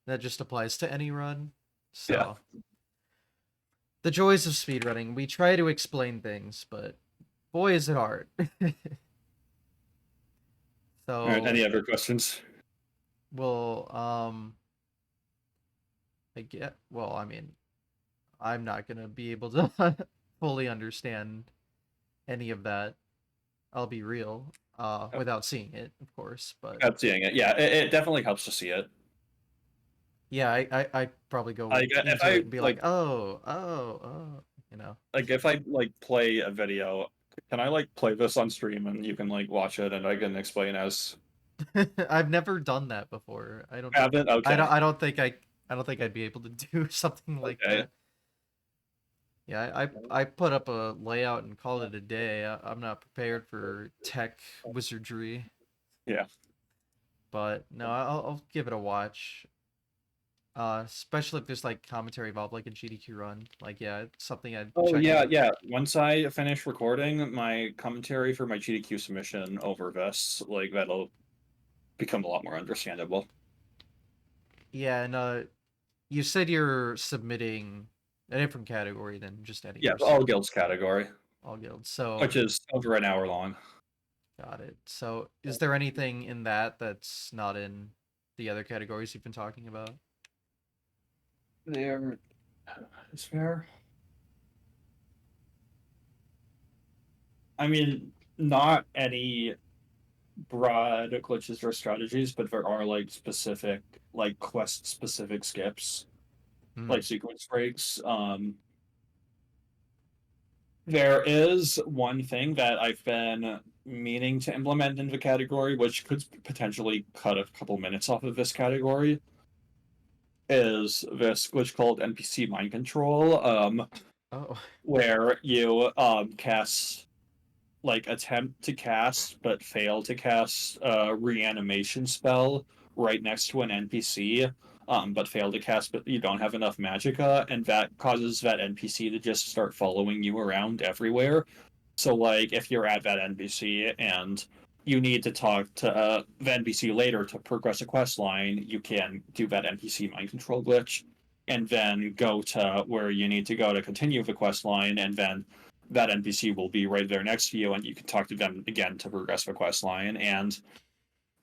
that just applies to any run. yeah. So, the joys of speedrunning. We try to explain things, but boy is it hard. All right, any So, other questions? well, I mean, I'm not gonna be able to fully understand any of that. I'll be real, without seeing it, of course. But Without seeing it, yeah, it definitely helps to see it. yeah, I probably go Like if into it I and be like, oh, oh, oh, you know. if I like play a video, can I like play this on stream and you can like watch it and I can explain as I've never done that before. haven't? Okay. I don't think I'd be able to do something like Okay. that. Yeah, I put up a layout and called it a day. I'm not prepared for tech wizardry, Yeah. but no, I'll give it a watch. Especially if there's like commentary involved, like a GDQ run. Like, yeah, it's something I'd Oh check yeah, out. yeah. Once I finish recording my commentary for my GDQ submission over this, like that'll become a lot more understandable. Yeah, and you said you're submitting a different category than just any Yeah, all percent, guilds category, all guilds. So which is over an hour long. got it. So is there anything in that that's not in the other categories you've been talking about? There is fair. I mean, not any broad glitches or strategies, but there are like specific, like quest specific skips, Hmm. like sequence breaks. There is one thing that I've been meaning to implement in the category, which could potentially cut a couple minutes off of this category, is this glitch called NPC mind control, Oh. where you cast like attempt to cast but fail to cast a reanimation spell right next to an NPC, but fail to cast but you don't have enough magicka, and that causes that NPC to just start following you around everywhere. So like if you're at that NPC and you need to talk to the NPC later to progress a quest line, you can do that NPC mind control glitch and then go to where you need to go to continue the quest line, and then that NPC will be right there next to you and you can talk to them again to progress the quest line. And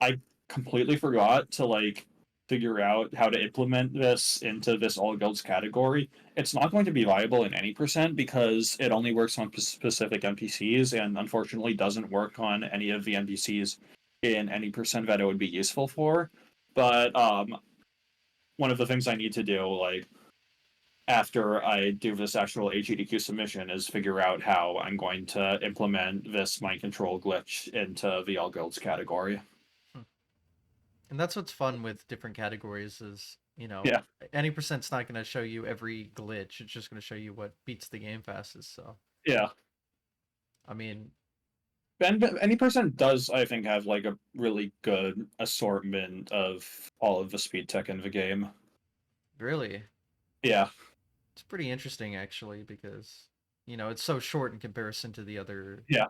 I completely forgot to like figure out how to implement this into this all guilds category. It's not going to be viable in any percent because it only works on specific NPCs and unfortunately doesn't work on any of the NPCs in any percent that it would be useful for. But one of the things I need to do, like after I do this actual HEDQ submission, is figure out how I'm going to implement this mind control glitch into the all guilds category. Hmm. And that's what's fun with different categories is, you know, Yeah, any percent's not going to show you every glitch. It's just going to show you what beats the game fastest. So, yeah. I mean, And any person does, I think, have like a really good assortment of all of the speed tech in the game. really, Yeah, it's pretty interesting actually because, you know, it's so short in comparison to the other yeah.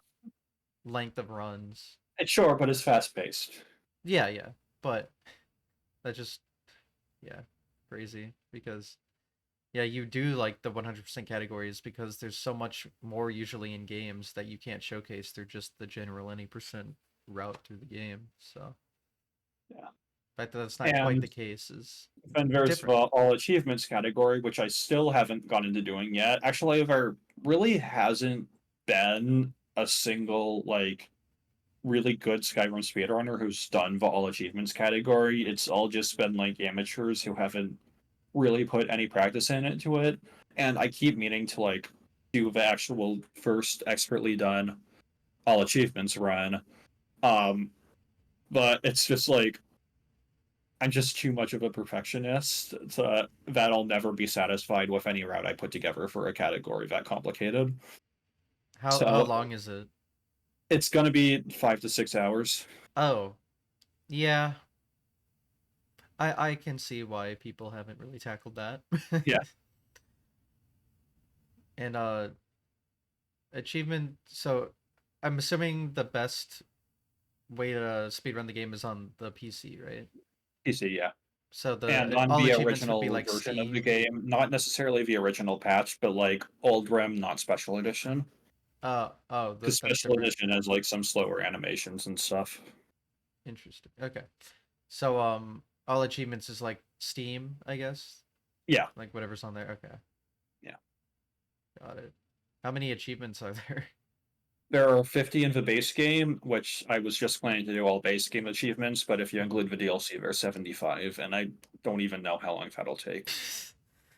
length of runs. It's short, but it's fast paced. Yeah, yeah. But that just, yeah, crazy because yeah, you do like the 100% categories because there's so much more usually in games that you can't showcase through just the general any percent route through the game. So, Yeah. the fact that that's not quite And the case is then there's the different. all achievements category, which I still haven't gotten into doing yet. Actually, there really hasn't been a single like really good Skyrim speedrunner who's done the all achievements category. It's all just been like amateurs who haven't really put any practice into it. And I keep meaning to like do the actual first expertly done all achievements run. Um, but it's just like I'm just too much of a perfectionist to, that I'll never be satisfied with any route I put together for a category that complicated. How So long is it? it's gonna be 5 to 6 hours. Oh, yeah. I can see why people haven't really tackled that. Yeah, And achievement, so I'm assuming the best way to speedrun the game is on the PC, right? PC, yeah. So And the on all the achievements would be original like version of the Steam. game, not necessarily the original patch, but like Old Rim, not Special Edition. Oh, Because that's Special different. Edition has like some slower animations and stuff. Interesting. Okay. So all achievements is like Steam, I guess. Yeah, Like whatever's on there. Okay. yeah. Got it. How many achievements are there? There are 50 in the base game, which I was just planning to do all base game achievements, but if you Mhm. include the DLC, there's 75, and I don't even know how long that'll take.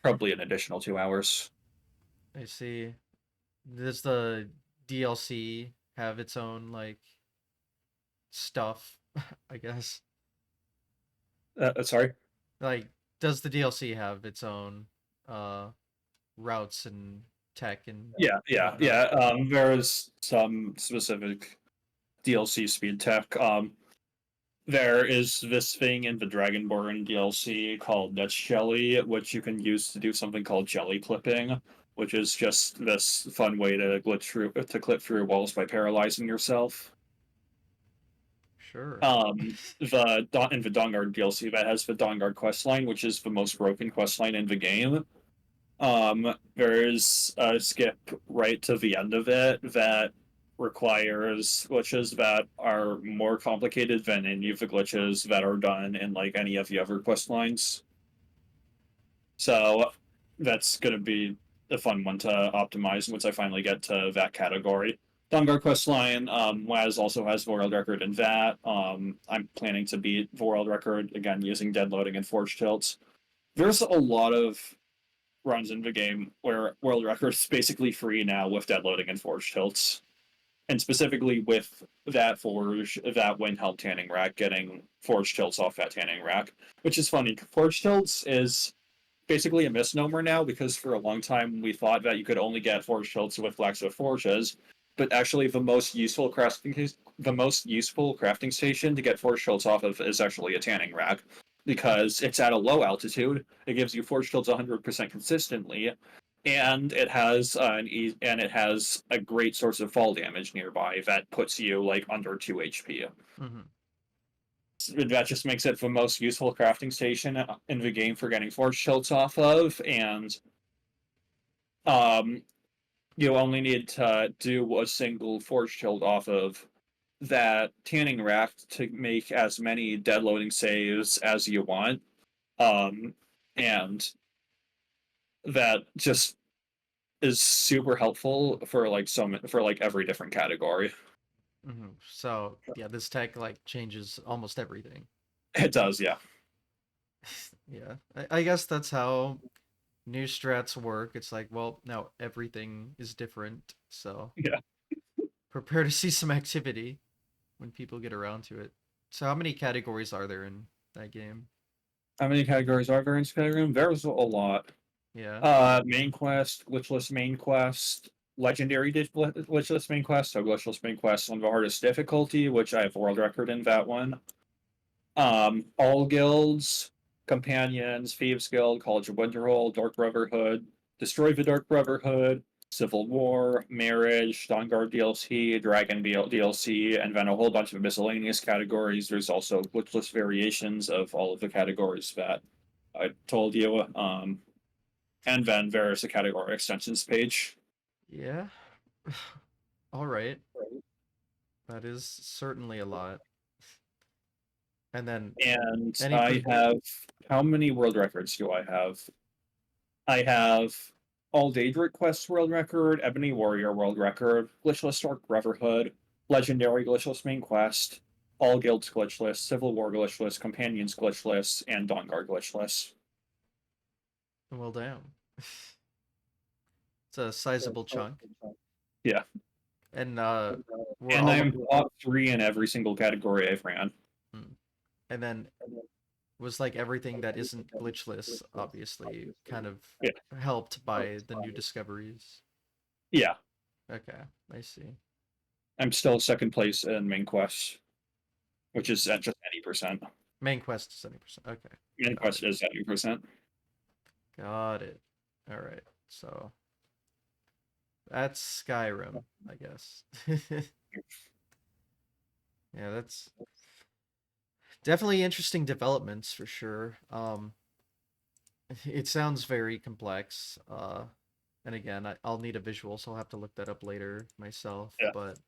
Probably an additional 2 hours. I see. Does the DLC have its own like stuff, I guess? Sorry? Like does the DLC have its own uh routes and tech and Yeah, yeah, whatnot? yeah. There's some specific DLC speed tech. There is this thing in the Dragonborn DLC called Netch Jelly, which you can use to do something called jelly clipping, which is just this fun way to clip through walls by paralyzing yourself. Sure. In the Dawnguard DLC that has the Dawnguard questline, which is the most broken questline in the game. There's a skip right to the end of it that requires glitches that are more complicated than any of the glitches that are done in like any of the other quest lines. So that's gonna be a fun one to optimize once I finally get to that category. Dawnguard questline, Waz also has the world record in that. I'm planning to beat the world record again using dead loading and forge tilts. There's a lot of runs in the game where world record's basically free now with dead loading and forge tilts. And specifically with that forge, that windhelm tanning rack, getting forge tilts off that tanning rack, which is funny. Forge tilts is basically a misnomer now because for a long time we thought that you could only get forge tilts with blacksmith forges, but actually the most useful crafting station to get forge tilts off of is actually a tanning rack because it's at a low altitude. It gives you forge tilts 100% consistently, and it has a great source of fall damage nearby that puts you like under 2 HP. Hmm. That just makes it the most useful crafting station in the game for getting forge tilts off of, and um, you only need to do a single forge tilt off of that tanning rack to make as many dead loading saves as you want, um, and that just is super helpful for for like every different category. Hmm. So yeah, this tech like changes almost everything. It does, yeah, Yeah, I guess that's how new strats work. It's like, well, now everything is different, so yeah. prepare to see some activity when people get around to it. So how many categories are there in that game? How many categories are there in Skyrim? There's a lot. Yeah. Main quest, glitchless main quest, legendary glitchless main quest, so glitchless main quest on the hardest difficulty, which I have world record in that one. All guilds, companions, thieves guild, College of Winterhold, Dark Brotherhood, destroy the Dark Brotherhood, Civil War, marriage, Dawnguard DLC, Dragon DLC, and then a whole bunch of miscellaneous categories. There's also glitchless variations of all of the categories that I told you. And then there's a category extensions page. Yeah. All right. That is certainly a lot. And then And any I per have, how many world records do I have? I have All Daedric Quest world record, Ebony Warrior world record, Glitchless Dark Brotherhood, Legendary Glitchless Main Quest, All Guilds Glitchless, Civil War Glitchless, Companions Glitchless, and Dawnguard Glitchless. well, damn. It's a sizable chunk. Yeah. And we're And all I'm top three in every single category I've ran. hmm. And then was like everything that isn't glitchless obviously kind of Yeah. helped by the new discoveries. Yeah. Okay, I see. I'm still second place in main quest, which is at just 80%. Main quest is 70%. Okay. Main Got it. quest is 70%. Got it. All right. So that's Skyrim, I guess. Yeah, that's definitely interesting developments for sure. It sounds very complex. And again, I'll need a visual, so I'll have to look that up later myself. Yeah. But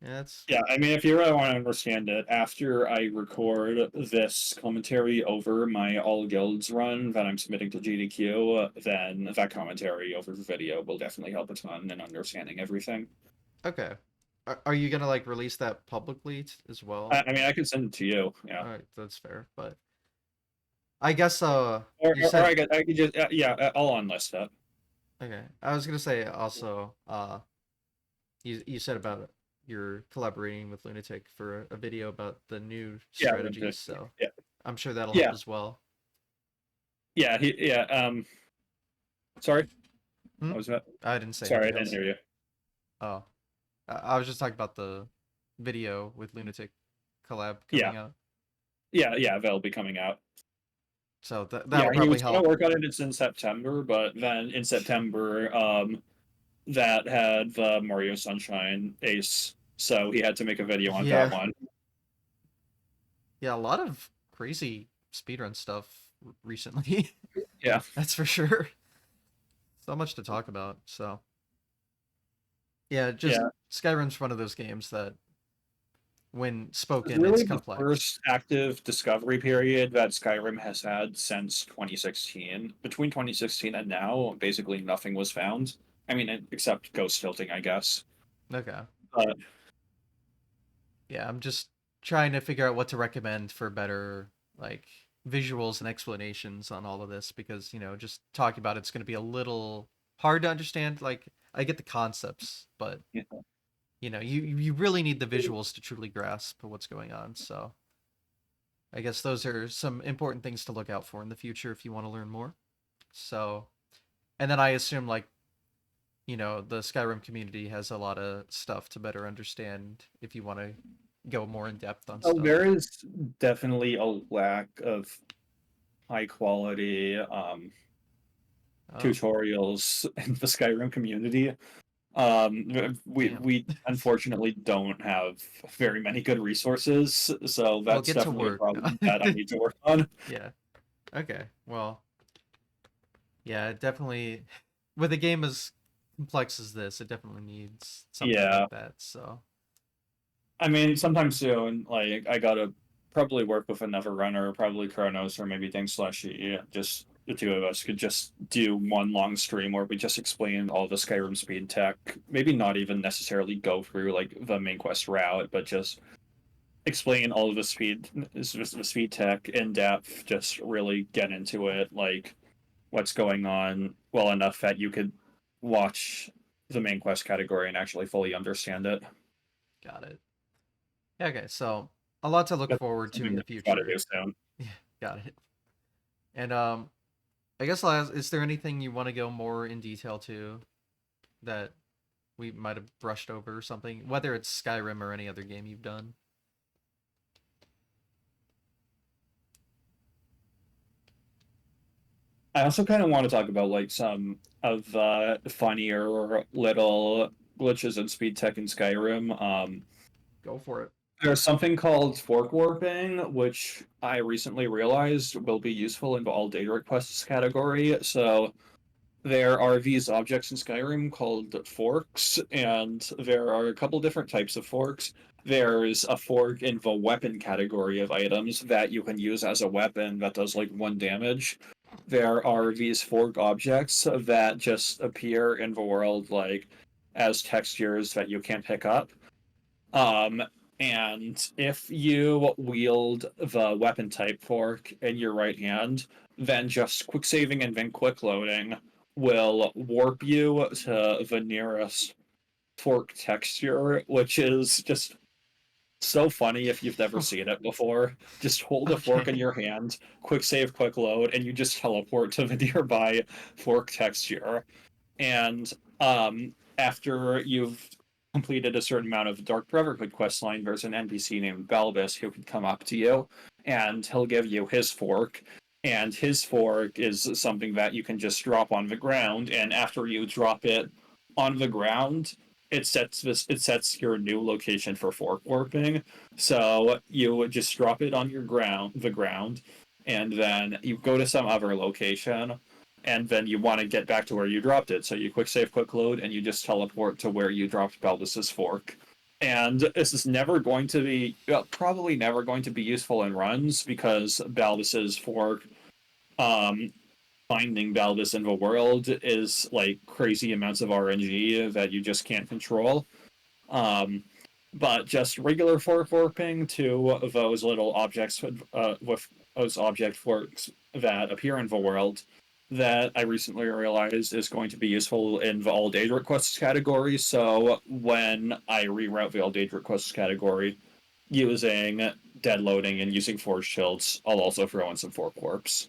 Yeah, that's Yeah, I mean, if you really want to understand it, after I record this commentary over my All Guilds run that I'm submitting to GDQ, then that commentary over the video will definitely help a ton in understanding everything. okay. Are you gonna like release that publicly as I, well? I mean, I can send it to you, yeah, All right, that's fair. But I guess you or said I could just yeah, I'll unlist it. okay. I was gonna say also you said about you're collaborating with Lunatic for a video about the new Yeah, strategies, so yeah, I'm sure that'll help yeah, as well. yeah, yeah. Sorry, Hmm? what was that? I didn't say Sorry, I anything didn't else. hear you. Oh, I was just talking about the video with Lunatic collab Yeah, coming out. yeah, that'll be coming out. So Yeah, that'll he probably was gonna help. work on it. It's in September, but then in September, that had the Mario Sunshine Ace, so he had to make a video on that Yeah, one. yeah, a lot of crazy speedrun stuff recently. Yeah, That's for sure. So much to talk about. So yeah, just yeah. Skyrim's one of those games that, when It's spoken, it's really the complex. first active discovery period that Skyrim has had since 2016. Between 2016 and now, basically nothing was found. I mean, except ghost tilting, I guess. Okay. But Yeah, I'm just trying to figure out what to recommend for better like visuals and explanations on all of this because, just talking about it's going to be a little hard to understand. Like I get the concepts, but yeah. you really need the visuals to truly grasp what's going on. So, I guess those are some important things to look out for in the future if you want to learn more. So, and then I assume like, the Skyrim community has a lot of stuff to better understand if you want to go more in depth on Oh, stuff. there is definitely a lack of high quality Oh, tutorials in the Skyrim community. damn. We unfortunately don't have very many good resources, so Well, that's get to definitely a work. problem that I need to work on. Yeah. Okay. Well, yeah, definitely. With a game as complex as this, it definitely needs something Yeah, like that. So, I mean, sometime soon, like I gotta probably work with another runner, probably Kronos or maybe Ding Slushy. Just the two of us could just do one long stream where we just explain all the Skyrim speed tech. Maybe not even necessarily go through like the main quest route, but just explain all of the speed tech in depth. Just really get into it, like what's going on well enough that you could watch the main quest category and actually fully understand it. got it. Yeah, okay. So, a lot to look That's forward to something in the we're gonna try to future. do soon. Yeah, got it. And I guess is there anything you want to go more in detail to that we might have brushed over or something, whether it's Skyrim or any other game you've done? I also kind of want to talk about like some of the funnier little glitches in speed tech in Skyrim. Go for it. There's something called fork warping, which I recently realized will be useful in the all data requests category. So there are these objects in Skyrim called forks, and there are a couple different types of forks. There's a fork in the weapon category of items that you can use as a weapon that does like one damage. There are these fork objects that just appear in the world like as textures that you can't pick up. Um, and if you wield the weapon type fork in your right hand, then just quick saving and then quick loading will warp you to the nearest fork texture, which is just so funny if you've never seen it before. Just hold a fork in Okay. your hand, quick save, quick load, and you just teleport to the nearby fork texture. And after you've completed a certain amount of Dark Brotherhood quest line, there's an NPC named Balbus who can come up to you, and he'll give you his fork. And his fork is something that you can just drop on the ground, and after you drop it on the ground, it sets your new location for fork warping. So you would just drop it on the ground, and then you go to some other location, and then you want to get back to where you dropped it. So you quick save, quick load, and you just teleport to where you dropped Baldus's fork. And this is never going to be, probably never going to be useful in runs because Baldus's fork, um, finding Baldus in the world is like crazy amounts of RNG that you just can't control. Um, but just regular fork warping to those little objects with those object forks that appear in the world that I recently realized is going to be useful in the all date requests category. So when I reroute the all date requests category using dead loading and using force shields, I'll also throw in some fork warps.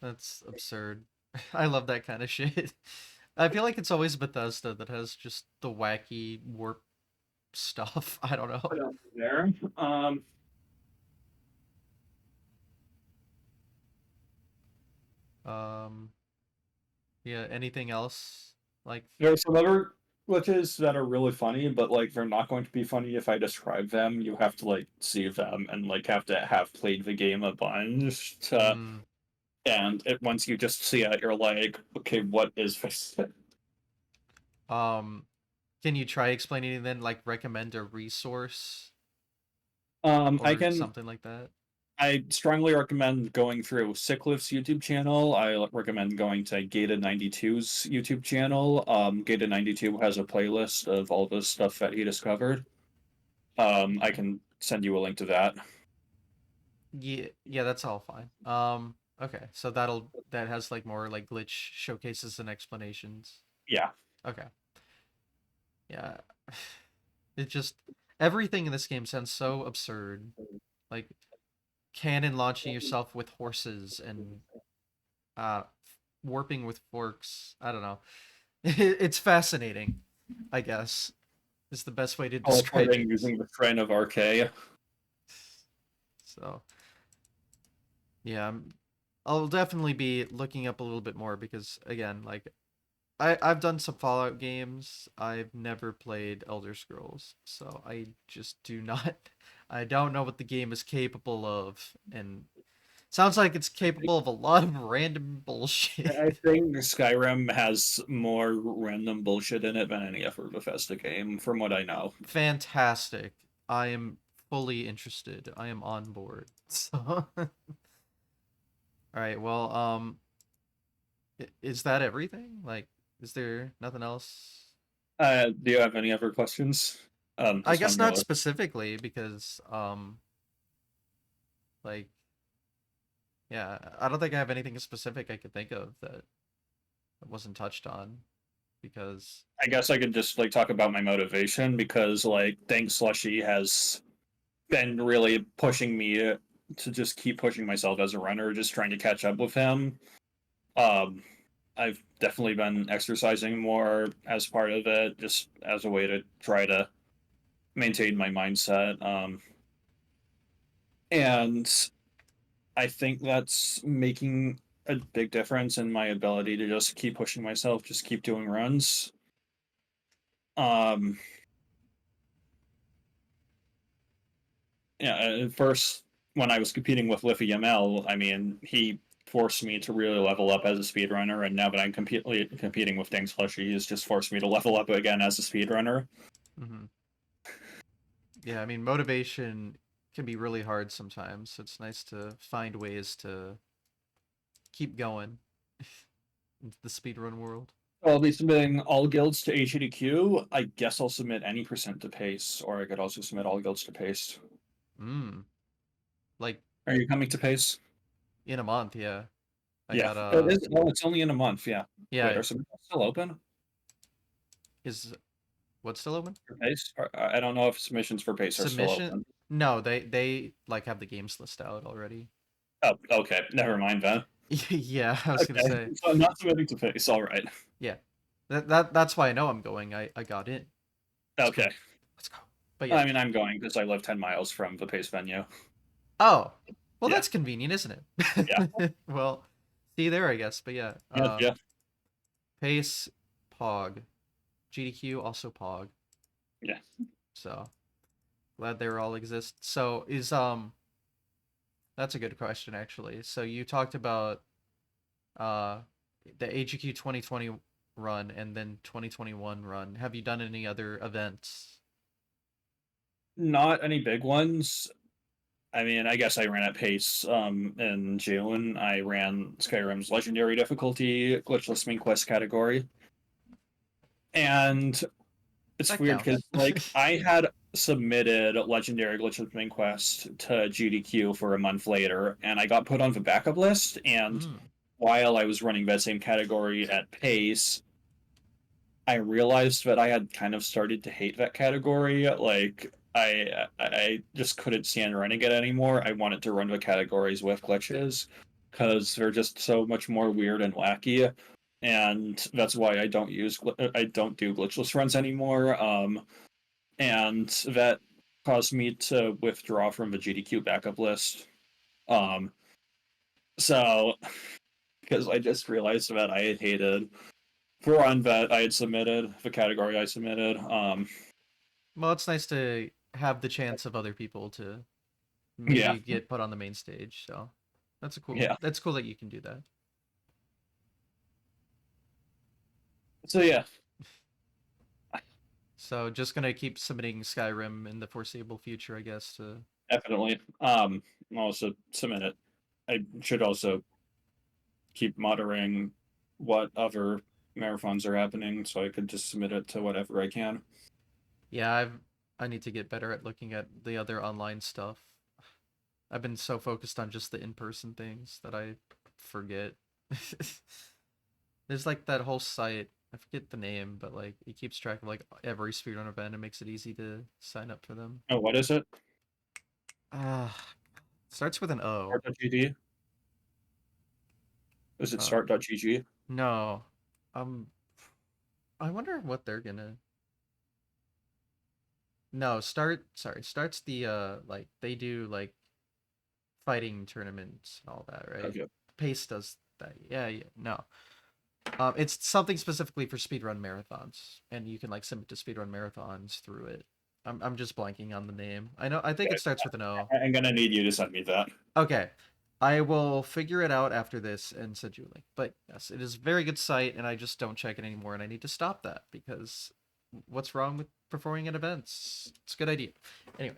That's absurd. I love that kind of shit. I feel like it's always Bethesda that has just the wacky warp stuff. I don't know. What else is there? Um, yeah, anything else? Like, There are some other glitches that are really funny, but like they're not going to be funny if I describe them. You have to like see them and like have to have played the game a bunch to, mm, once you just see it, you're like, okay, what is this? um, can you try explaining it then? Like, recommend a resource I or can. something like that? I strongly recommend going through Sicklif's YouTube channel. I recommend going to Gated92's YouTube channel. Gated92 has a playlist of all the stuff that he discovered. I can send you a link to that. Yeah, yeah, that's all fine. Okay, so that has like more like glitch showcases and explanations. Yeah. Okay, yeah, it just everything in this game sounds so absurd. Like cannon launching yourself with horses and uh warping with forks. I don't know. It's fascinating, I guess, is the best way to describe Teleporting it. using the Shrine of RK. So, yeah, I'll definitely be looking up a little bit more because again, like I've done some Fallout games. I've never played Elder Scrolls, so I just do not I don't know what the game is capable of and sounds like it's capable of a lot of random bullshit. I think Skyrim has more random bullshit in it than any other Bethesda game, from what I know. Fantastic. I am fully interested. I am on board. So, all right. Well, is that everything? Like, is there nothing else? Do you have any other questions? I This guess one not really. specifically because, like, yeah, I don't think I have anything specific I could think of that wasn't touched on because, I guess I could just like talk about my motivation because like Dank Slushy has been really pushing me to just keep pushing myself as a runner, just trying to catch up with him. Um, I've definitely been exercising more as part of it, just as a way to try to maintain my mindset. And I think that's making a big difference in my ability to just keep pushing myself, just keep doing runs. Um, yeah, at first, when I was competing with Liffy ML, I mean, he forced me to really level up as a speedrunner, and now that I'm competing with Dang Slushy, he's just forced me to level up again as a speedrunner. mhm. Yeah, I mean, motivation can be really hard sometimes. So it's nice to find ways to keep going into the speedrun world. I'll be submitting all guilds to HEDQ. I guess I'll submit any percent to Pace, or I could also submit all guilds to Pace. Mm. Like Are you coming to Pace? in a month, yeah. I Yeah, got it is. Oh, it's only in a month. Yeah. Wait, yeah, are submissions still open is what's still open? for Pace? I don't know if submissions for Pace are still Submission? open. No, they like have the games list out already. Oh, okay. Never mind then. Yeah, I was gonna Okay, say. so I'm not submitting to Pace. All right. Yeah. That's why I know I'm going. I got in. Let's Okay. go. Let's go. But yeah. I mean, I'm going because I live 10 miles from the Pace venue. Oh. Well, Yeah. that's convenient, isn't Yeah. it? Well, see you there, I guess. But yeah. Yeah. Yeah. Pace, Pog. GDQ also Pog. Yeah. So glad they all exist. So is that's a good question actually. So you talked about uh the AGQ 2020 run and then 2021 run. Have you done any other events Not any big ones. I mean, I guess I ran at pace in June. I ran Skyrim's legendary difficulty, glitchless main quest category. And it's That weird because counts. like I had submitted legendary glitchless main quest to GDQ for a month later, and I got put on the backup list. And Mm. while I was running that same category at pace, I realized that I had kind of started to hate that category. Like I just couldn't stand running it anymore. I wanted to run the categories with glitches because they're just so much more weird and wacky, and that's why I don't do glitchless runs anymore. And that caused me to withdraw from the GDQ backup list. Um, so because I just realized that I had hated the run that I had submitted, the category I submitted. Well, it's nice to have the chance of other people to Yeah, maybe get put on the main stage. So that's a cool. yeah. That's cool that you can do that. So yeah, So just gonna keep submitting Skyrim in the foreseeable future, I guess. To definitely. I'll also submit it. I should also keep monitoring what other marathons are happening, so I could just submit it to whatever I can. yeah, I need to get better at looking at the other online stuff. I've been so focused on just the in-person things that I forget. There's like that whole site. I forget the name, but like it keeps track of like every speedrun event and makes it easy to sign up for them. Oh, what is it? Ah, starts with an O. Start.gg? Is it Uh, start.gg? no. Um, I wonder what they're gonna. No, Sorry, starts the like they do like fighting tournaments and all that, right? Okay. Pace does that. Yeah, yeah. No. It's something specifically for speedrun marathons, and you can like submit to speedrun marathons through it. I'm just blanking on the name. I think Okay. it starts with an O. I'm gonna need you to send me that. Okay. I will figure it out after this and send you a link. But yes, it is a very good site, and I just don't check it anymore, and I need to stop that because what's wrong with performing at events? It's a good idea. Anyway,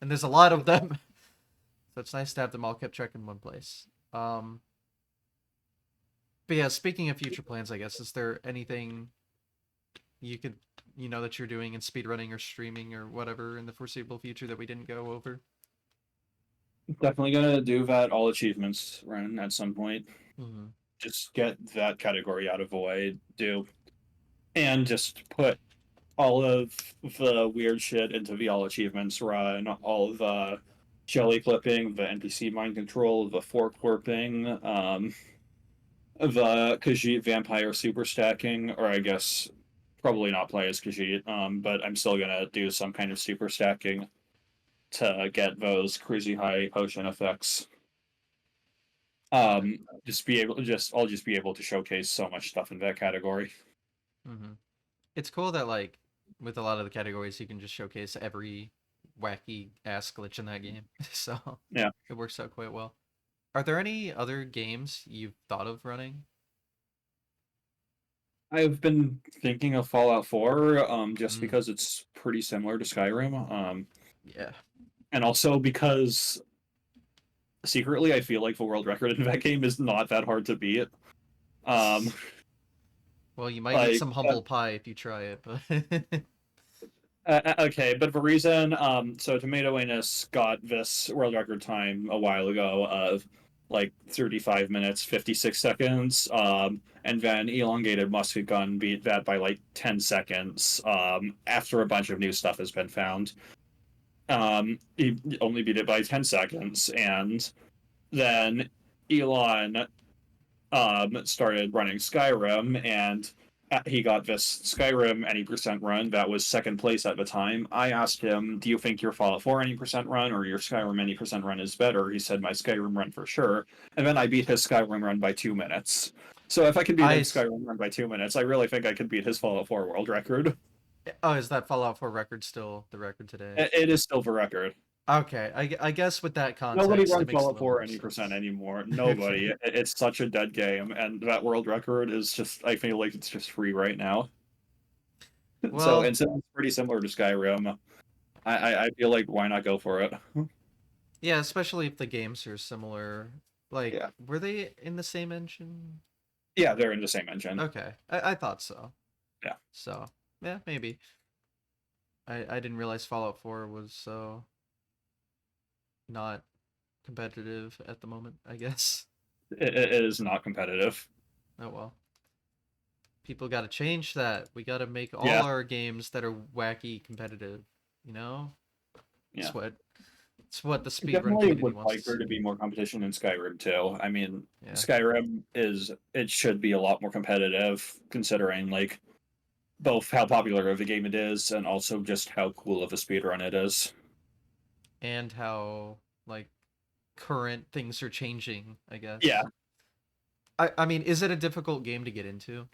and there's a lot of them, so it's nice to have them all kept track in one place. But yeah, speaking of future plans, I guess, is there anything you could, that you're doing in speedrunning or streaming or whatever in the foreseeable future that we didn't go over? Definitely gonna do that all achievements run at some point. Mm-hmm. Just get that category out of the way. Do and just put all of the weird shit into the all achievements run, all of the jelly clipping, the NPC mind control, the fork warping, the Khajiit vampire super stacking, or I guess probably not play as Khajiit, but I'm still gonna do some kind of super stacking to get those crazy high potion effects. I'll just be able to showcase so much stuff in that category. Mm-hmm. It's cool that like with a lot of the categories you can just showcase every wacky ass glitch in that game. So Yeah. it works out quite well. Are there any other games you've thought of running? I've been thinking of Fallout 4, just Mm, because it's pretty similar to Skyrim, yeah. and also because secretly I feel like the world record in that game is not that hard to beat. Um, Well, you might eat like, some humble pie if you try it, but okay, but the reason, so Tomato Anus got this world record time a while ago of like 35 minutes, 56 seconds, and then Elongated Musket Gun beat that by like 10 seconds, after a bunch of new stuff has been found. He only beat it by 10 seconds, and then Elon started running Skyrim, and he got this Skyrim any percent run that was second place at the time. I asked him, "Do you think your Fallout 4 any percent run or your Skyrim any percent run is better?" He said, "My Skyrim run for sure." And then I beat his Skyrim run by 2 minutes. So if I can beat I his Skyrim run by 2 minutes, I really think I could beat his Fallout 4 world record. oh, is that Fallout 4 record still the record today? It is still the record. Okay, I guess with that Nobody context, it runs makes a Fallout little 4 more any percent sense. anymore. Okay. Nobody. It's such a dead game, and that world record is just, I feel like it's just free right now. So, Well, and so it's pretty similar to Skyrim. I feel like why not go for it? Yeah, especially if the games are similar. Like, Yeah. were they in the same engine? Yeah, they're in the same engine. Okay, I thought so. Yeah. So, yeah, maybe. I didn't realize Fallout 4 was so not competitive at the moment, I guess. It is not competitive. Oh well. People got to change that. We got to make all Yeah. our games that are wacky competitive, you know? Yeah. It's what it's what the I speedrun definitely community would wants like to there to see. be more competition in Skyrim too. I mean, Yeah. Skyrim is it should be a lot more competitive considering like both how popular of a game it is and also just how cool of a speedrun it is. And how like current things are changing, I Yeah, guess. I mean, is it a difficult game to get into?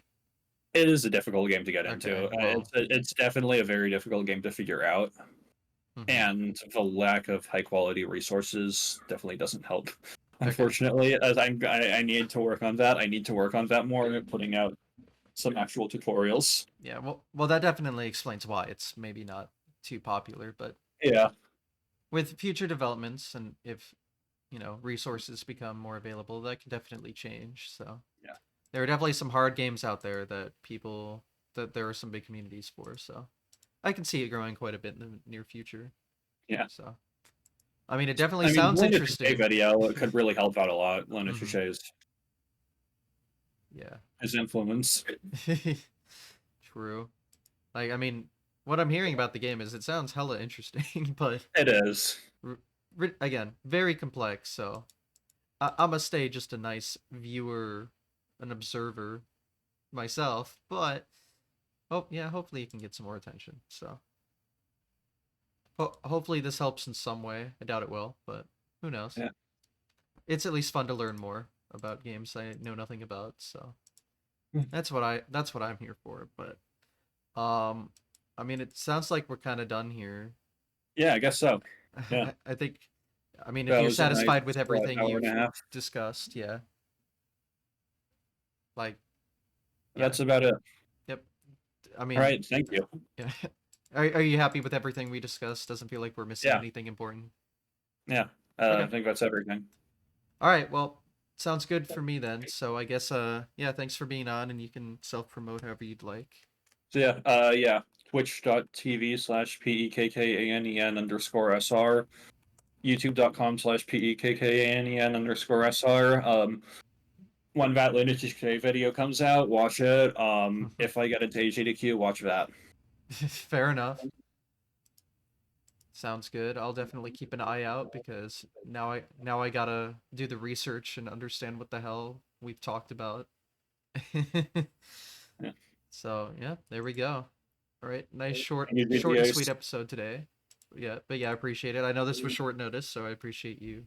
it is a difficult game to get Okay, into. well, It's definitely a very difficult game to figure out, mhm. and the lack of high quality resources definitely doesn't help. Okay. Unfortunately, as I need to work on that. I need to work on that more, putting out some actual tutorials. Yeah, well that definitely explains why it's maybe not too popular, but Yeah, with future developments and if, resources become more available, that can definitely change. So, yeah, there are definitely some hard games out there that there are some big communities for, so I can see it growing quite a bit in the near future. yeah. So, I mean, it definitely I mean, sounds Linda Touche interesting. video could really help out a lot. Linda Hmm. Touche's Yeah. his influence. True. Like, I mean, what I'm hearing about the game is it sounds hella interesting, but It is. r again, very complex. So I'm gonna stay just a nice viewer, an observer myself. But oh yeah, hopefully you can get some more attention. So hopefully this helps in some way. I doubt it will, but who knows? Yeah. It's at least fun to learn more about games I know nothing about. So that's what I'm here for. But um, I mean, it sounds like we're kind of done here. Yeah, I guess so. Yeah, I think, I mean, if that you're was a nice satisfied with everything hour and you've a half. discussed, yeah, like, yeah, That's about it. yep. I All mean, right, thank you. yeah. Are you happy with everything we discussed? Doesn't feel like we're missing Yeah, anything important. yeah. I Okay. think that's everything. All right. Well, sounds good for me then. So I guess, yeah, thanks for being on, and you can self promote however you'd like. So yeah. Twitch.tv/PEKKANEN_SR, YouTube.com/PEKKANEN_SR. When that Lineage K video comes out, watch it. If I get into HDQ, watch that. Fair enough. Sounds good. I'll definitely keep an eye out because now I gotta do the research and understand what the hell we've talked about. Yeah. So yeah, there we go. All right, nice Any short and sweet videos? episode today. Yeah, but yeah, I appreciate it. I know this was short notice, so I appreciate you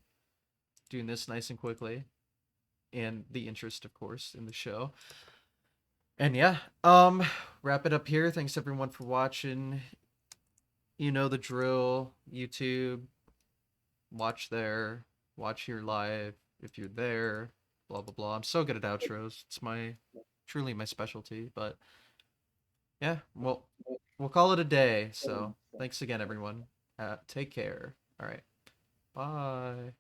doing this nice and quickly, and the interest, of course, in the show. And yeah, wrap it up here. Thanks everyone for watching. You know the drill. YouTube, watch there, watch here live if you're there. Blah blah blah. I'm so good at outros. It's my truly my specialty. But yeah, well, we'll call it a day. So thanks again, everyone. Take care. All right. Bye.